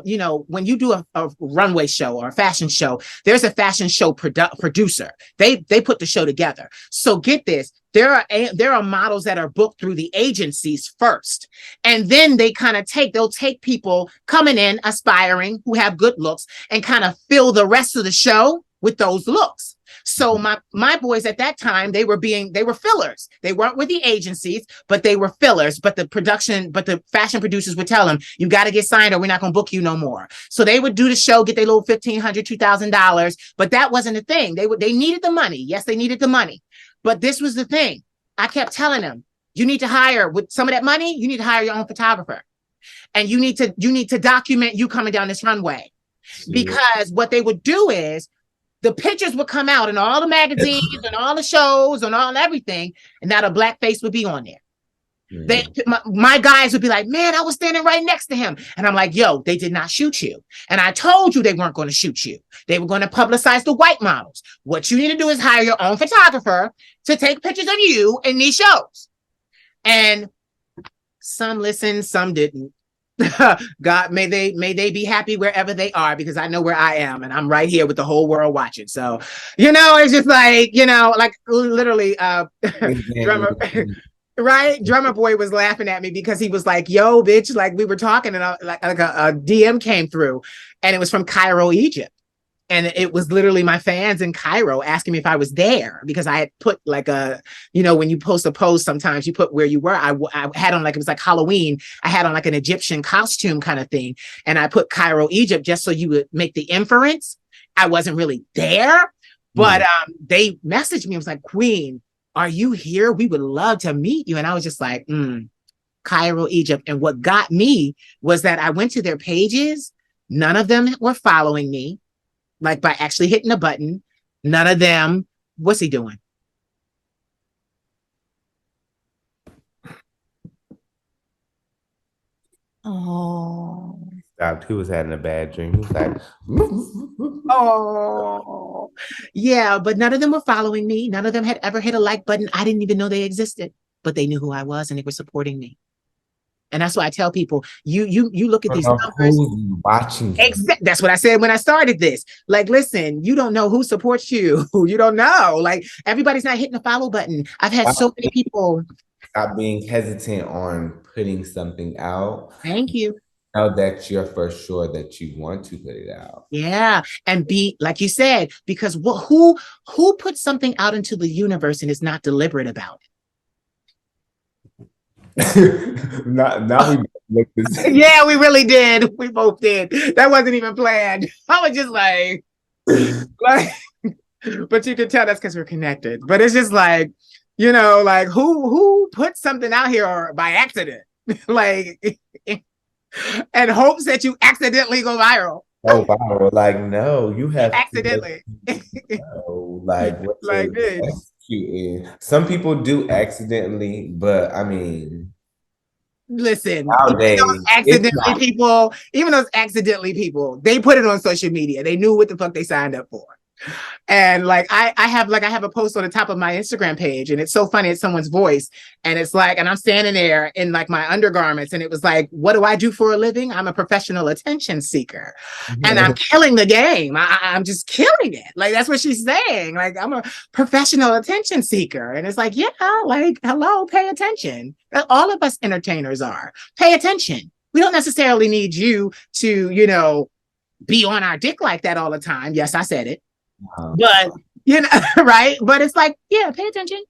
you know, when you do a runway show or a fashion show, there's a fashion show producer. They put the show together. So get this, there are models that are booked through the agencies first, and then they'll take people coming in aspiring who have good looks and kind of fill the rest of the show with those looks. So my boys at that time, they were fillers. They weren't with the agencies, but they were fillers. But the fashion producers would tell them, you got to get signed or we're not going to book you no more. So they would do the show, get their little $1,500, $2,000. But that wasn't a thing. They needed the money. Yes, they needed the money. But this was the thing. I kept telling him, you need to hire with some of that money, you need to hire your own photographer. And you need to document you coming down this runway. Shit. Because what they would do is the pictures would come out in all the magazines and all the shows and all everything, and not a black face would be on there. They, my guys would be like, man, I was standing right next to him. And I'm like, yo, they did not shoot you. And I told you they weren't going to shoot you. They were going to publicize the white models. What you need to do is hire your own photographer to take pictures of you in these shows. And some listened, some didn't. God, may they be happy wherever they are, because I know where I am and I'm right here with the whole world watching. So, it's just like, like literally drummer right? Drummer boy was laughing at me because he was like, yo, bitch, like we were talking and like a DM came through and it was from Cairo, Egypt. And it was literally my fans in Cairo asking me if I was there, because I had put like when you post a post, sometimes you put where you were. I had on, like, it was like Halloween. I had on like an Egyptian costume kind of thing. And I put Cairo, Egypt, just so you would make the inference. I wasn't really there, but they messaged me. It was like, Queen, are you here? We would love to meet you. And I was just like, Cairo, Egypt. And what got me was that I went to their pages. None of them were following me, like by actually hitting a button. None of them. What's he doing? Oh. Stopped. He was having a bad dream. He was like, oh. Yeah, but none of them were following me. None of them had ever hit a like button. I didn't even know they existed, but they knew who I was and they were supporting me. And that's why I tell people, you look at these numbers. Watching. That's what I said when I started this. Like, listen, you don't know who supports you. You don't know. Like, everybody's not hitting the follow button. I've had so many people. Stop being hesitant on putting something out. Thank you. Now that you're for sure that you want to put it out. Yeah. And be, like you said, because who puts something out into the universe and is not deliberate about it? Now we look the same. Yeah, we really did. We both did. That wasn't even planned. I was just like, but you can tell that's because we're connected. But it's just like, like who put something out here or by accident, like, and hopes that you accidentally go viral. Oh wow! Like, no, you have accidentally. Like, like this. Some people do accidentally, but I mean, listen, nowadays, even those accidentally people, they put it on social media. They knew what the fuck they signed up for. And like I have a post on the top of my Instagram page, and it's so funny. It's someone's voice, and it's like, and I'm standing there in like my undergarments, and it was like, what do I do for a living? I'm a professional attention seeker, and I'm killing the game. I'm just killing it. Like, that's what she's saying. Like, I'm a professional attention seeker, and it's like, yeah, like, hello, pay attention. All of us entertainers are. Pay attention. We don't necessarily need you to, be on our dick like that all the time. Yes, I said it. But right. But it's like, yeah, pay attention.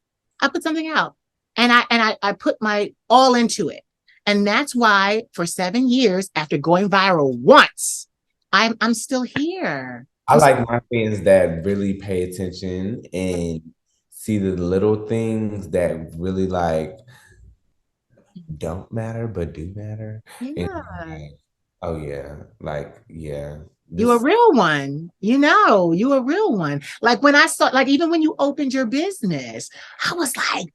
I put something out, and I put my all into it. And that's why for 7 years after going viral once, I'm still here. I like my fans that really pay attention and see the little things that really like don't matter but do matter. Yeah. And, oh yeah, like yeah. You a real one, you a real one. Like, when I saw, like, even when you opened your business, I was like,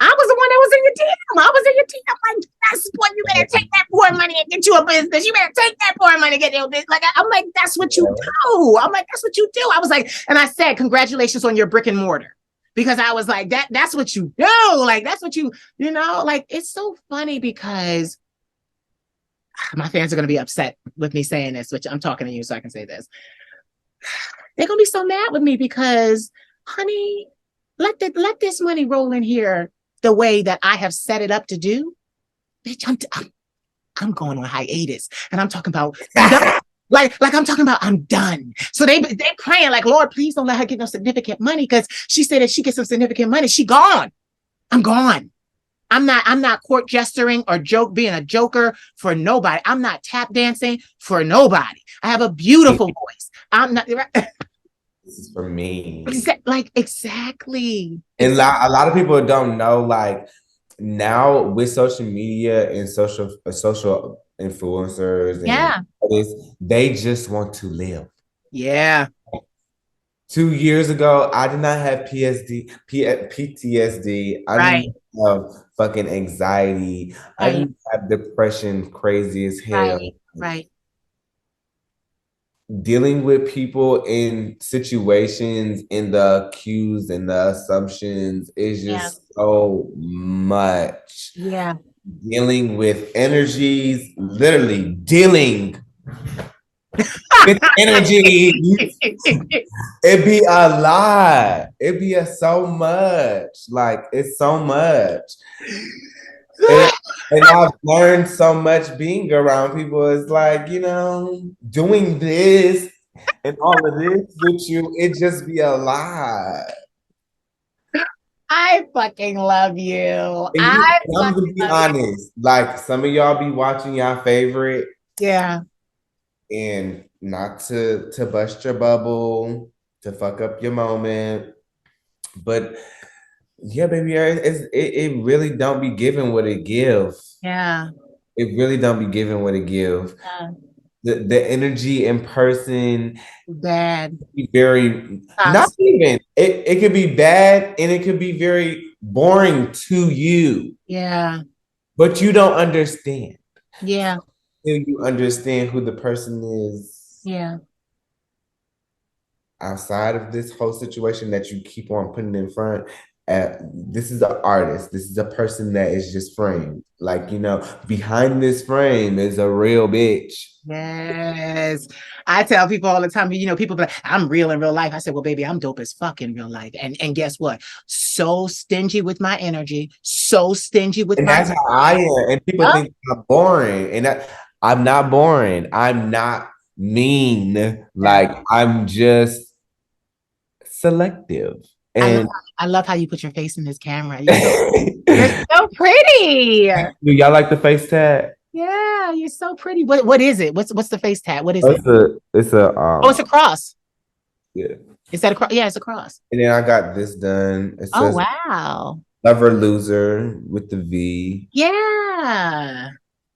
I was the one that was in your DM. I was in your DM. Like, that's what you better take that poor money and get you a business. You better take that poor money and get your business. Like, I'm like, that's what you do. I'm like, that's what you do. I was like, and I said, congratulations on your brick and mortar. Because I was like, that's what you do. Like, that's what like, it's so funny because my fans are going to be upset with me saying this, which I'm talking to you so I can say this. They're going to be so mad with me because, honey, let this money roll in here the way that I have set it up to do. Bitch, I'm going on hiatus, and I'm talking about like I'm talking about I'm done. So they praying like, Lord, please don't let her get no significant money, because she said if she gets some significant money, she gone. I'm gone. I'm not court gesturing or being a joker for nobody. I'm not tap dancing for nobody. I have a beautiful voice. I'm not this is for me. Like exactly. And a lot of people don't know, like now with social media and social influencers and Yeah. all this, they just want to live. Yeah. 2 years ago, I did not have PTSD. I Right. didn't have fucking anxiety. I Right. didn't have depression crazy as Right. hell. Right. Dealing with people in situations and the cues and the assumptions is Yeah. just so much. Yeah. Dealing with energies, literally dealing with energy. It'd be a lot. It'd be so much. Like it's so much. And, and I've learned so much being around people. It's like, doing this and all of this with you, it just be a lot. I fucking love you. I And I'm fucking gonna be love you. honest, like some of y'all be watching y'all favorite Yeah. and not to bust your bubble, to fuck up your moment. But yeah, baby, it really don't be giving what it give. Yeah. It really don't be giving what it give. Yeah. The energy in person Bad. be very not Toxic. even it could be bad and it could be very boring to you, Yeah. but you don't understand Yeah. till you understand who the person is Yeah. outside of this whole situation that you keep on putting in front. This is an artist. This is a person that is just framed. Like, behind this frame is a real bitch. Yes. I tell people all the time, people be like, I'm real in real life. I said, well, baby, I'm dope as fuck in real life. And guess what? So stingy with my energy, so stingy with And my that's how I time. am. And people Yup. think I'm boring. I'm not boring. I'm not mean. Yeah. Like I'm just selective. I love And I love how you put your face in this camera. You're so pretty. do y'all like the face tag? Yeah, you're so pretty. What is it? What's the face tat? What is it? It's a Oh, it's a cross. yeah. Is that a cross? Yeah, it's a cross. And then I got this done. It Oh says wow. lover loser with the V. Yeah.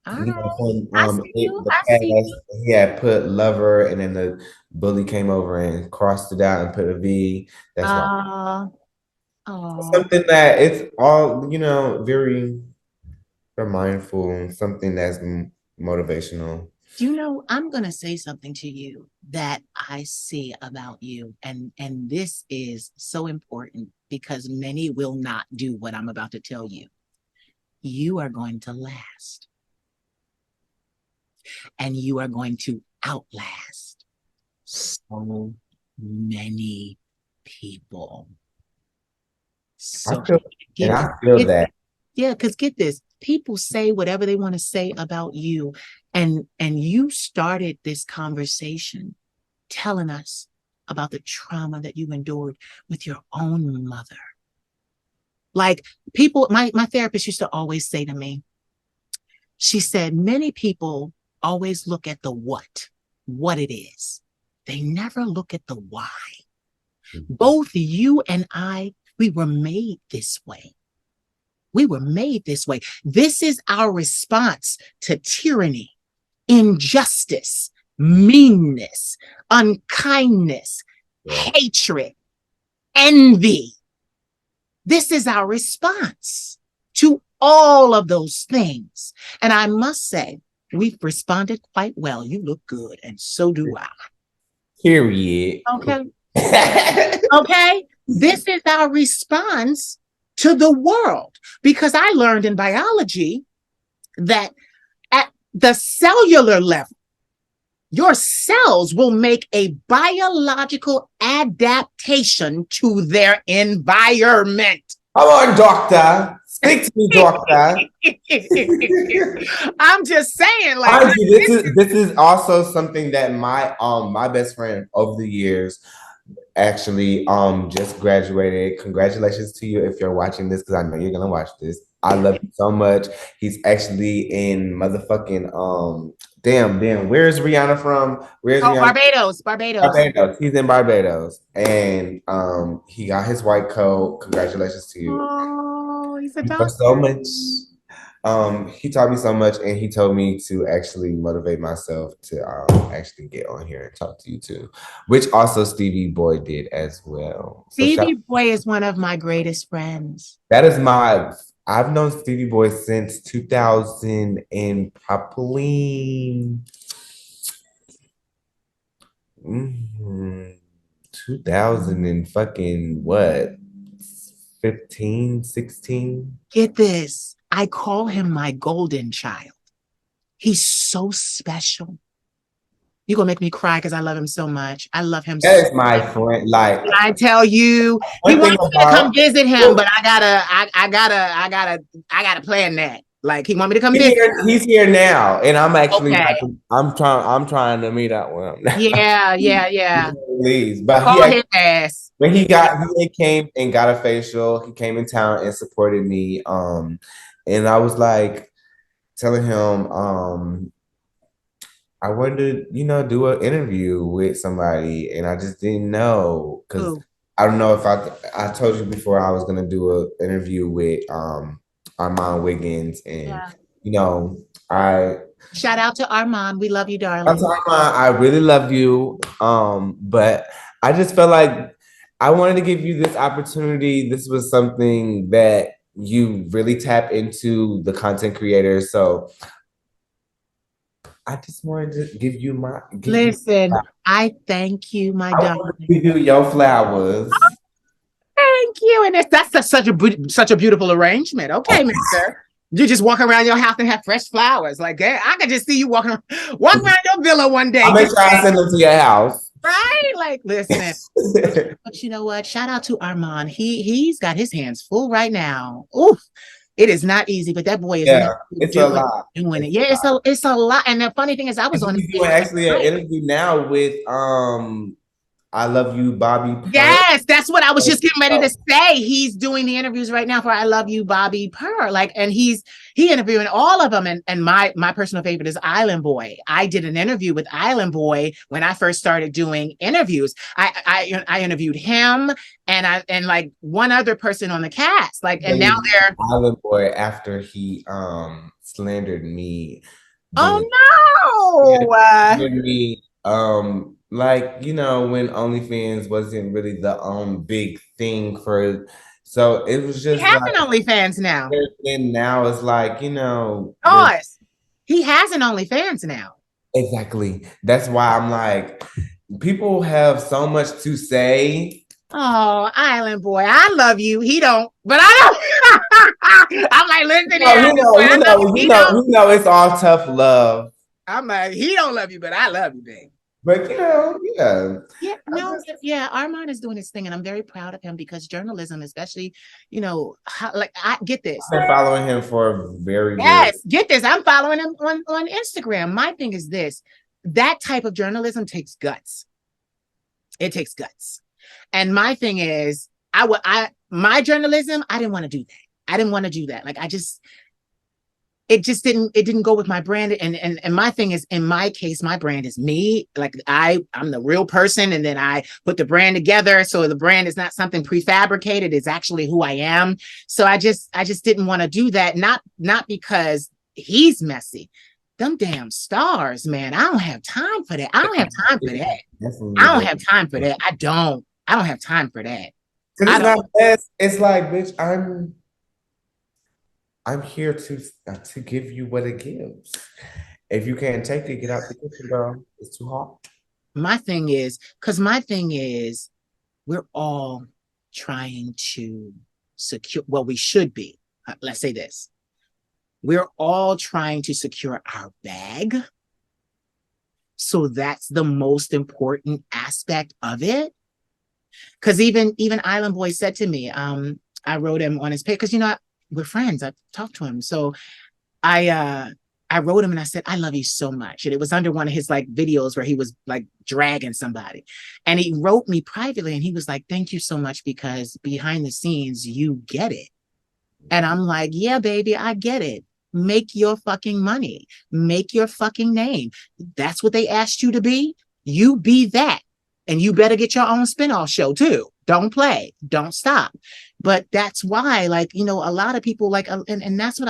All right. From I see you. the I see you. past, he had put lover, and then the bully came over and crossed it out and put a V. That's why. Uh, oh. Something that it's all, very mindful, something that's motivational. I'm gonna say something to you that I see about you, and this is so important because many will not do what I'm about to tell you. You are going to last, and you are going to outlast so many people. I So feel, and get I feel get that. yeah, because get this, people say whatever they want to say about you, and you started this conversation telling us about the trauma that you endured with your own mother. Like people, my therapist used to always say to me, she said, many people always look at the what it is. They never look at the why. Both you and I, we were made this way. We were made this way. This is our response to tyranny, injustice, meanness, unkindness, Yeah. hatred, envy. This is our response to all of those things. And I must say, we've responded quite well. You look good, and so do I. Period. Okay. Okay. This is our response to the world because I learned in biology that at the cellular level, your cells will make a biological adaptation to their environment. Come on, doctor. Speak to me, doctor. I'm just saying, like, Mind you, this is also something that my best friend over the years, actually just graduated. Congratulations to you if you're watching this, because I know you're gonna watch this. I love you so much. He's actually in motherfucking damn, where's Rihanna from? Where's Oh, Rihanna? Barbados, Barbados. Barbados. He's in Barbados. And he got his white coat. Congratulations to you. Oh, he's a You know dog. so much. He taught me so much, and he told me to actually motivate myself to actually get on here and talk to you too, which also Stevie Boy did as well. So Stevie Boy is one of my greatest friends. that is my. I've known Stevie Boy since 2000 and probably 2000 and fucking what, 15, 16. Get this. I call him my golden child. He's so special. You're gonna make me cry because I love him so much. I love him That so is my much. friend. Like And I tell you, he one thing wants me to come about visit him, but I gotta plan that. Like he want me to come visit. he's here now, and I'm actually Okay. like I'm trying to meet up with him now. Yeah, yeah, yeah. Please, but he Call actually, his ass. when he came and got a facial. He came in town and supported me. And I was like telling him, I wanted to, do an interview with somebody, and I just didn't know because Ooh, I don't know if I told you before I was gonna do an interview with Armand Wiggins, and yeah. you know I Shout out to Armand. We love you, that's darling. Armand, I really love you, but I just felt like I wanted to give you this opportunity. This was something that you really tap into, the content creator, so I just wanted to give you. Listen, I thank you, my I want to darling. give you your flowers. Thank you. And such a beautiful arrangement. Okay, mister. You just walk around your house and have fresh flowers. Like that. I could just see you walking around your villa one day. I'll make sure I send them to your house. Right? Like, listen. But you know what? Shout out to Armand. He's got his hands full right now. Oof. It is not easy, but that boy is Yeah, it's a lot. doing it. It's Yeah, it's a lot. And the funny thing is, I was on his He's page doing last actually an night. interview now with I Love You, Bobby Purr. Yes, that's what I was just getting ready to say. He's doing the interviews right now for I Love You, Bobby Purr. Like, and he interviewing all of them. And my personal favorite is Island Boy. I did an interview with Island Boy when I first started doing interviews. I interviewed him and like one other person on the cast. Like, and now they're Island Boy after he slandered me oh doing no. me like when OnlyFans wasn't really the big thing for, so it was He just has like, an OnlyFans now. and now it's like we're Yours. He has an OnlyFans now. exactly, that's why I'm like, people have so much to say. Oh, Island Boy, I love you. He don't, but I don't. I'm like, listen here, Island Boy, I love you. He don't. It's all tough love. I'm like, he don't love you, but I love you, babe. But yeah. Yeah, no, yeah. Armand is doing his thing, and I'm very proud of him because journalism, especially, like I get this. I've been following him for a very, yes, get this. I'm following him on Instagram. My thing is this: that type of journalism takes guts. It takes guts. And my thing is, my journalism, I didn't want to do that. I didn't want to do that. Like it didn't go with my brand. And my thing is, in my case, my brand is me. Like I'm the real person, and then I put the brand together. So the brand is not something prefabricated, it's actually who I am. So I just didn't want to do that. Not because he's messy. Them damn stars, man. I don't have time for that. I don't have time for that. I don't have time for that. I don't have time for that. Because it's not best. It's like, bitch, I'm here to give you what it gives. If you can't take it, get out the kitchen, girl. It's too hot. My thing is, we're all trying to secure, well, we should be. Let's say this. We're all trying to secure our bag. So that's the most important aspect of it. Because even Island Boy said to me, I wrote him on his page, because we're friends. I talked to him. So I I wrote him and I said, I love you so much. And it was under one of his like videos where he was like dragging somebody. And he wrote me privately and he was like, thank you so much because behind the scenes, you get it. And I'm like, yeah, baby, I get it. Make your fucking money, make your fucking name. That's what they asked you to be. You be that. And you better get your own spinoff show too. Don't play, don't stop. But that's why, like, a lot of people like, and that's what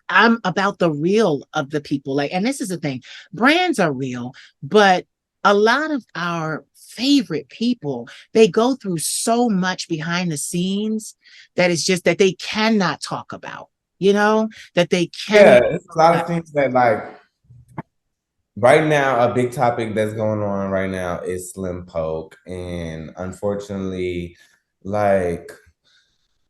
I'm about the real of the people. Like, and this is the thing, brands are real, but a lot of our favorite people, they go through so much behind the scenes that it's just that they cannot talk about, that they Yeah, cannot it's a talk lot about. of things that like right now, a big topic that's going on right now is Slim Poke. And unfortunately, like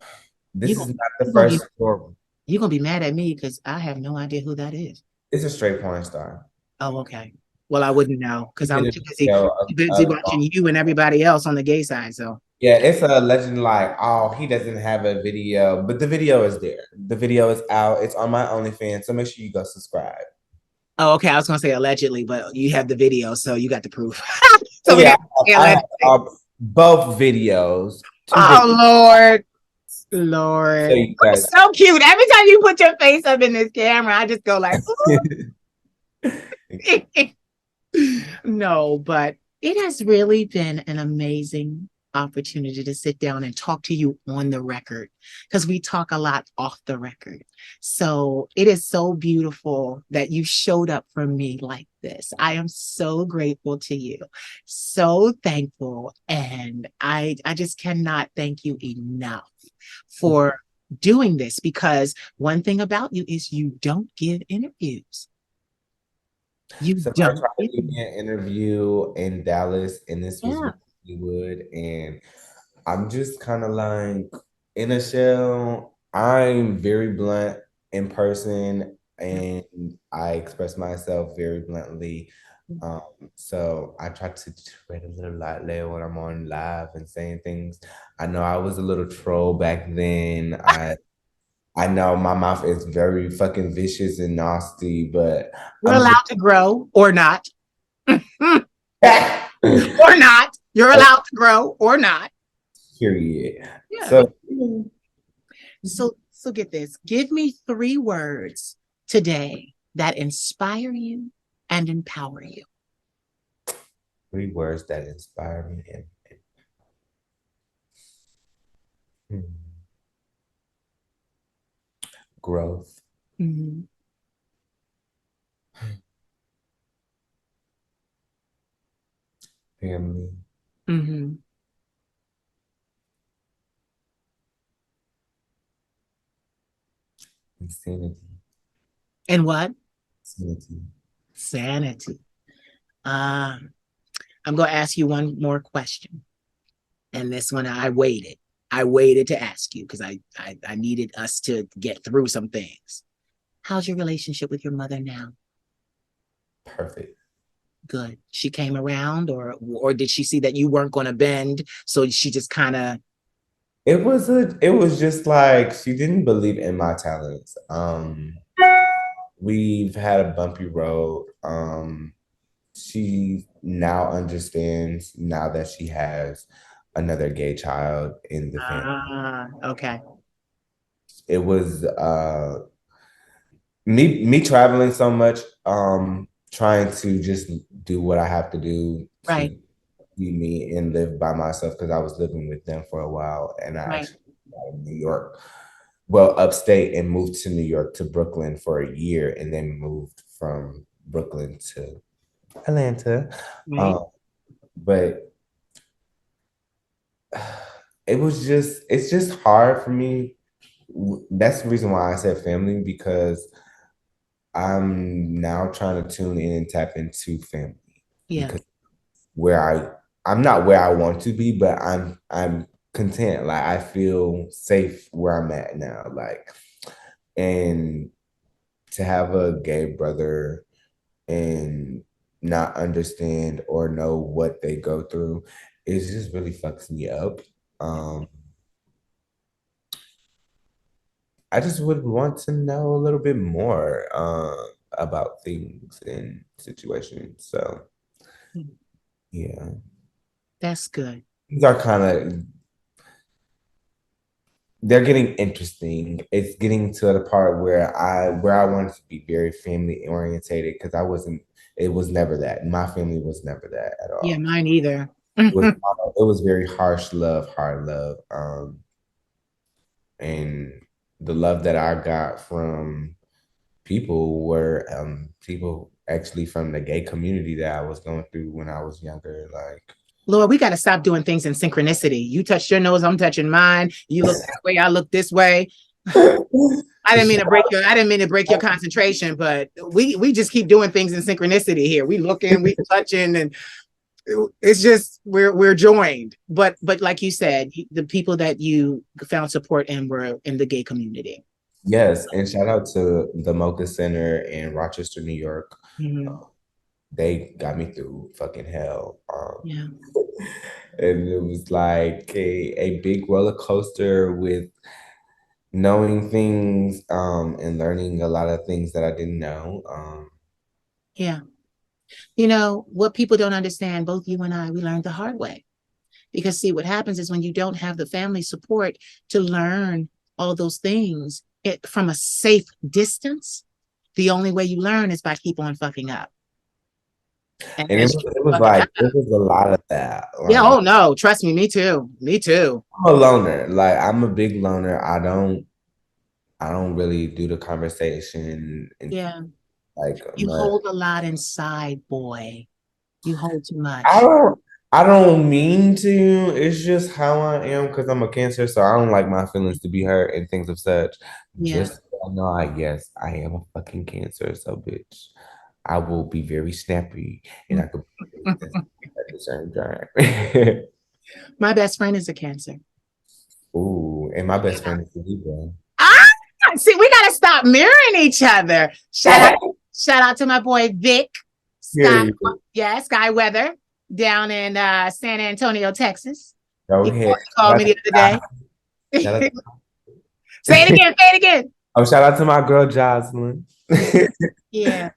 You this is gonna not the you gonna be first story. you gonna be mad at me because I have no idea who that is. It's a straight porn star. Oh, okay. Well, I wouldn't know He because did I'm a too busy video too busy watching you and everybody else on the gay side. So, yeah, it's a legend like, oh, he doesn't have a video, but the video is there. The video is out. It's on my OnlyFans, so make sure you go subscribe. oh, okay. I was gonna say allegedly, but you have the video, so you got the proof. Oh So we yeah, didn't say I have allegedly. both videos, two videos. Oh Lord, So Lord, you guys. it's so cute. Every time you put your face up in this camera, I just go like, ooh. No, but it has really been an amazing opportunity to sit down and talk to you on the record because we talk a lot off the record. So it is so beautiful that you showed up for me like this. I am so grateful to you, so thankful. And I just cannot thank you enough for doing this because one thing about you is you don't give interviews. You So I don't tried to give do them. an interview in Dallas, and this was Yeah. with Hollywood, and I'm just kind of like in a shell. I'm very blunt in person, Yeah. and I express myself very bluntly. Um, so I try to tread a little lightly when I'm on live and saying things. I know I was a little troll back then. I know my mouth is very fucking vicious and nasty, but You're I'm allowed to grow or not. Or just not. You're allowed to grow or not. period. Yeah. So So get this. Give me 3 words today that inspire you and empower you. 3 words that inspire me and hmm, growth, Mm-hmm. family, Mm-hmm. insanity, And what? sanity. Sanity. Um, I'm going to ask you one more question. And this one I waited. I waited to ask you because I needed us to get through some things. How's your relationship with your mother now? Perfect. Good. She came around, or did she see that you weren't going to bend, so she just kind of. It was just like she didn't believe in my talents. We've had a bumpy road. She now understands now that she has another gay child in the family. Okay. It was me traveling so much, trying to just do what I have to do Right. to be me and live by myself because I was living with them for a while and I Right. actually got in New York, well, upstate and moved to New York to Brooklyn for a year and then moved from Brooklyn to Atlanta. Right. Um, but it's just hard for me. That's the reason why I said family because I'm now trying to tune in and tap into family Yeah. because where I'm not where I want to be, but I'm content. Like I feel safe where I'm at now. Like and to have a gay brother and not understand or know what they go through, it just really fucks me up. Um I just would want to know a little bit more about things and situations. So yeah, That's good. these are kind of they're getting interesting. It's getting to the part where I wanted to be very family orientated because I wasn't. It was never that. My family was never that at Yeah, all. mine either. It was very harsh love, hard love, and the love that I got from people were people actually from the gay community that I was going through when I was younger. Like Lord, we got to stop doing things in synchronicity. You touch your nose, I'm touching mine. You look that way, I look this way. I didn't mean to break your concentration, but we just keep doing things in synchronicity here. We looking, we touching, and it's just we're joined. But like you said, the people that you found support in were in the gay community. yes, and shout out to the Mocha Center in Rochester, New York. Mhm. They got me through fucking hell. Yeah. And it was like a big roller coaster with knowing things and learning a lot of things that I didn't know. Yeah. You know, what people don't understand, both you and I, we learned the hard way. Because see, what happens is when you don't have the family support to learn all those things from a safe distance, the only way you learn is by keep on fucking up. And And as you it was fucking like up, it was a lot of that. yeah, Like oh no, trust me, me too. Me too. I'm a loner. Like I'm a big loner. I don't really do the conversation and Yeah. like You much. hold a lot inside, boy. You hold too I much. don't I don't mean to. It's just how I am because I'm a cancer, so I don't like my feelings to be hurt and things of such. Yeah. Just so I know, I yes, I am a fucking cancer, so bitch. I will be very snappy and I could be very sensitive at the same time. My best friend is a cancer. Ooh, and my best friend is a Libra. Ah, see, we gotta stop mirroring each other. Shout out to my boy Vic Sky. Period. Yeah, Sky Weather down in San Antonio, Texas. Go He ahead. called me the other day. Shout out, Say it again. Say it again. oh, shout out to my girl Jocelyn. Yeah.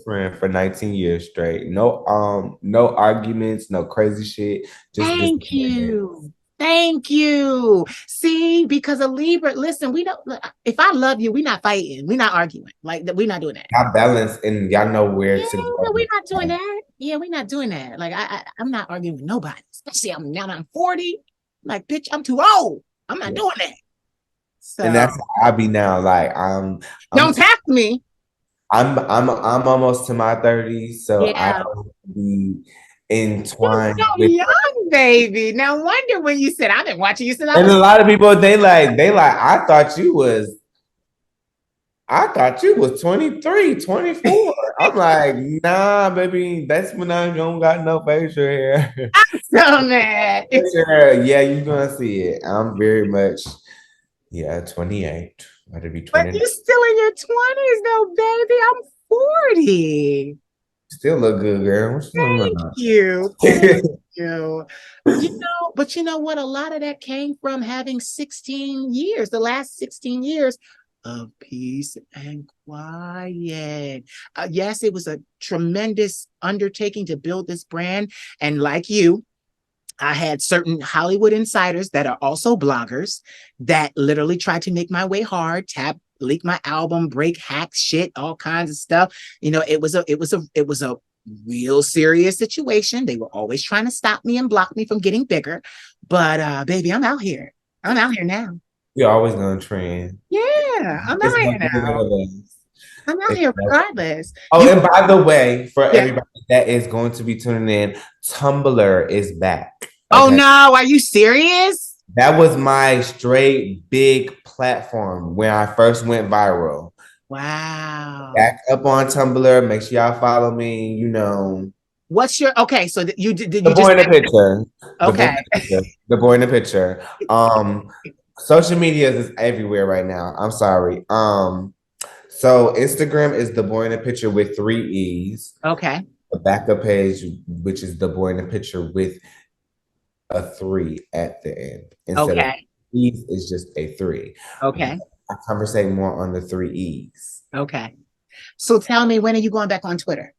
Friend for 19 years straight. No arguments, no crazy shit. Just Thank disagreements. you. Thank you. See, because a Libra, listen, we don't, if I love you, we're not fighting. We're not arguing. Like, we're not doing that. Y'all balance and y'all know where Yeah, to go. we're not doing that. Yeah, we're not doing that. Like, I'm not arguing with nobody, especially I'm 40. Like, bitch, I'm too old. I'm not Yeah. doing that. And So, that's how I be now. Like I'm don't tap me. I'm almost to my 30s, so I Yeah. don't be You're entwined so with. young, baby. No wonder when you said, I've been watching you since I And was. a lot of people they like I thought you was 23, 24. I'm like, nah, baby, that's when I don't got no facial hair. So mad. Sure, yeah, you gonna see it. I'm very much, yeah, 28. About to be But 29. you're still in your 20s, though, baby. I'm 40. Still look good, girl. What you talking Thank about? you. Thank you. But you know what? A lot of that came from having 16 years, the last 16 years of peace and quiet. Yes, it was a tremendous undertaking to build this brand. And like you, I had certain Hollywood insiders that are also bloggers that literally tried to make my way hard, tap, leak my album, break, hack shit, all kinds of stuff. You know, it was a real serious situation. They were always trying to stop me and block me from getting bigger. But baby, I'm out here. I'm out here now. You're always gonna trend. Yeah, I'm It's out here gonna be now. one of those. I'm out It's here like- regardless. oh, You and by the way, for yeah. everybody that is going to be tuning in, Tumblr is back. Oh Okay. no, are you serious? That was my straight big platform when I first went viral. Wow. Back up on Tumblr. Make sure y'all follow me. What's your okay? So did The you boy just in the picture. The boy in okay? the picture. The boy in the picture. Social media is everywhere right now. I'm sorry. So Instagram is the boy in the picture with 3 E's. Okay. The backup page, which is the boy in the picture with a 3 at the end. Instead of Okay. E's, is just a 3. Okay. I conversate more on the three E's. Okay. So tell me, when are you going back on Twitter?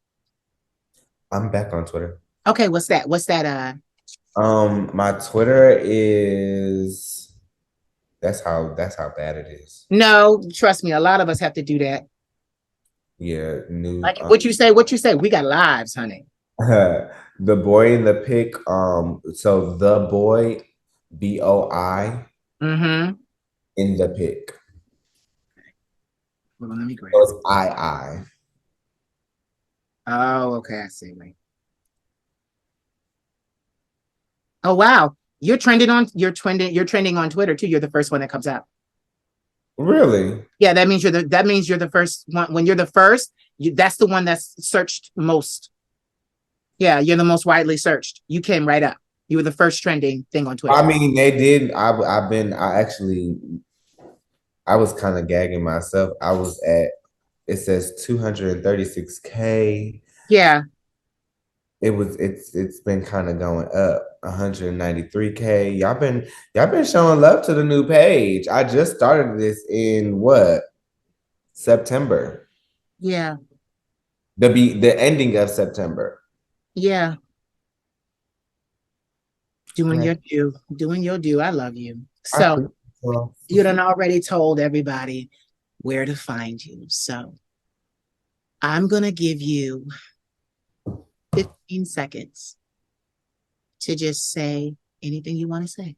I'm back on Twitter. Okay, what's that? What's that? My Twitter is that's how bad it is. No, trust me, a lot of us have to do that. Yeah, new Like what you say, what you say. We got lives, honey. the boy in the pic. So the boy, BOI Mm-hmm. in the pic. Hold on, let me So grab it's it. I. Oh, okay, I see. Wait. Oh wow. You're trending on Twitter too. You're the first one that comes out. Really? Yeah, that means you're the first one. When you're the first, that's the one that's searched most. Yeah, you're the most widely searched. You came right up. You were the first trending thing on I Twitter. mean, they did. I actually, I was kind of gagging myself. I was at, it says 236K. Yeah, It's been kind of going up 193K. Y'all been showing love to the new page. I just started this in what? September. yeah, The ending of September. yeah. Doing And your due, doing your due. I love you. I So appreciate y'all. you done already told everybody where to find you. So I'm gonna give you 15 seconds to just say anything you want to say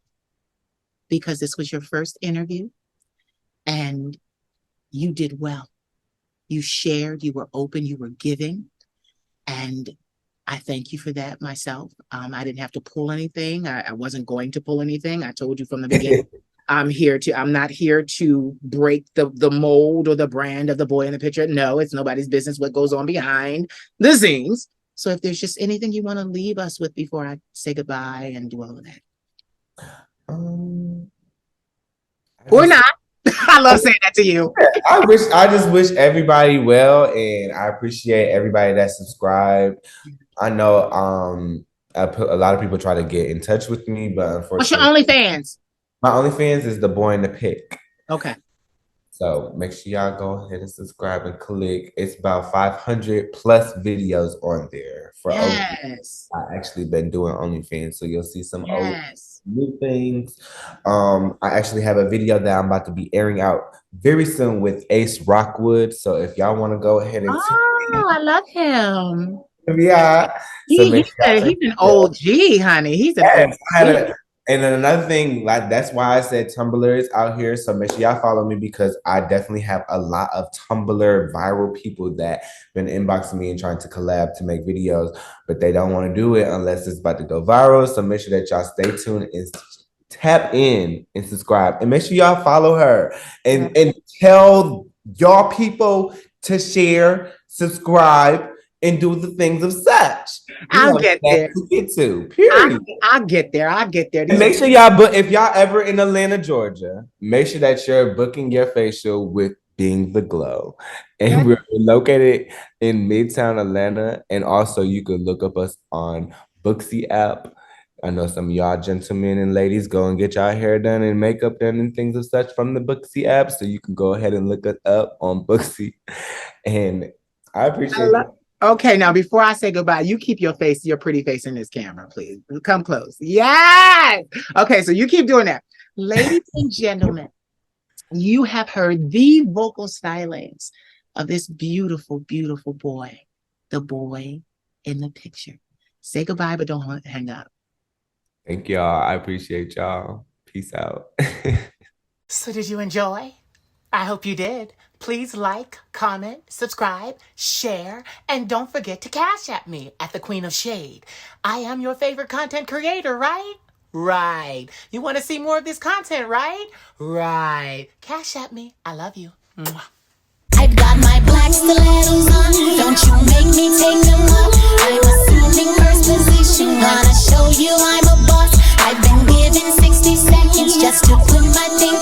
because this was your first interview and you did well. You shared, you were open, you were giving, and I thank you for that myself. I didn't have to pull anything. I wasn't going to pull anything. I told you from the beginning. I'm not here to break the mold or the brand of the boy in the picture. No, it's nobody's business what goes on behind the scenes. So if there's just anything you want to leave us with before I say goodbye and do all of that. Um, I Or just not. I love saying that to you. I just wish everybody well, and I appreciate everybody that subscribed. I know a lot of people try to get in touch with me, but What's your unfortunately, OnlyFans? my OnlyFans is the boy in the pic. Okay. So make sure y'all go ahead and subscribe and click. It's about 500 plus videos on there for OG. Yes. I actually been doing OnlyFans, so you'll see some old Yes. new things. I actually have a video that I'm about to be airing out very soon with Ace Rockwood. So if y'all want to go ahead and Oh, I love him. yeah, so He, make he's, sure y'all he's check an it out. OG, honey. He's an Yes, OG. and then another thing, like that's why I said Tumblr is out here. So make sure y'all follow me because I definitely have a lot of Tumblr viral people that been inboxing me and trying to collab to make videos, but they don't want to do it unless it's about to go viral. So make sure that y'all stay tuned and tap in and subscribe, and make sure y'all follow her Yeah. and tell y'all people to share, subscribe, and do the things of such. We I'll have get that there. to get to. I, Period. I'll get there. I'll get there. And These are make sure y'all book if y'all ever in Atlanta, Georgia. Make sure that you're booking your facial with Being the Glow, yeah. and we're located in Midtown Atlanta. And also, you could look up us on Booksy app. I know some of y'all gentlemen and ladies go and get y'all hair done and makeup done and things of such from the Booksy app. So you can go ahead and look us up on Booksy. And I I appreciate love. you. Okay, now before I say goodbye, you keep your pretty face in this camera, please. Come close. Yes. Okay, so you keep doing that. Ladies and gentlemen, you have heard the vocal stylings of this beautiful, beautiful boy, the boy in the picture. Say goodbye, but don't hang up. Thank y'all. I appreciate y'all. Peace out. So, did you enjoy? I hope you did. Please like, comment, subscribe, share, and don't forget to cash at me at the Queen of Shade. I am your favorite content creator, right? Right. You want to see more of this content, right? Right. Cash at me. I love you. Mwah. I've got my black stilettos on. Don't you make me take them off. I'm assuming first position. Gonna show you I'm a boss. I've been given 60 seconds just to put my thing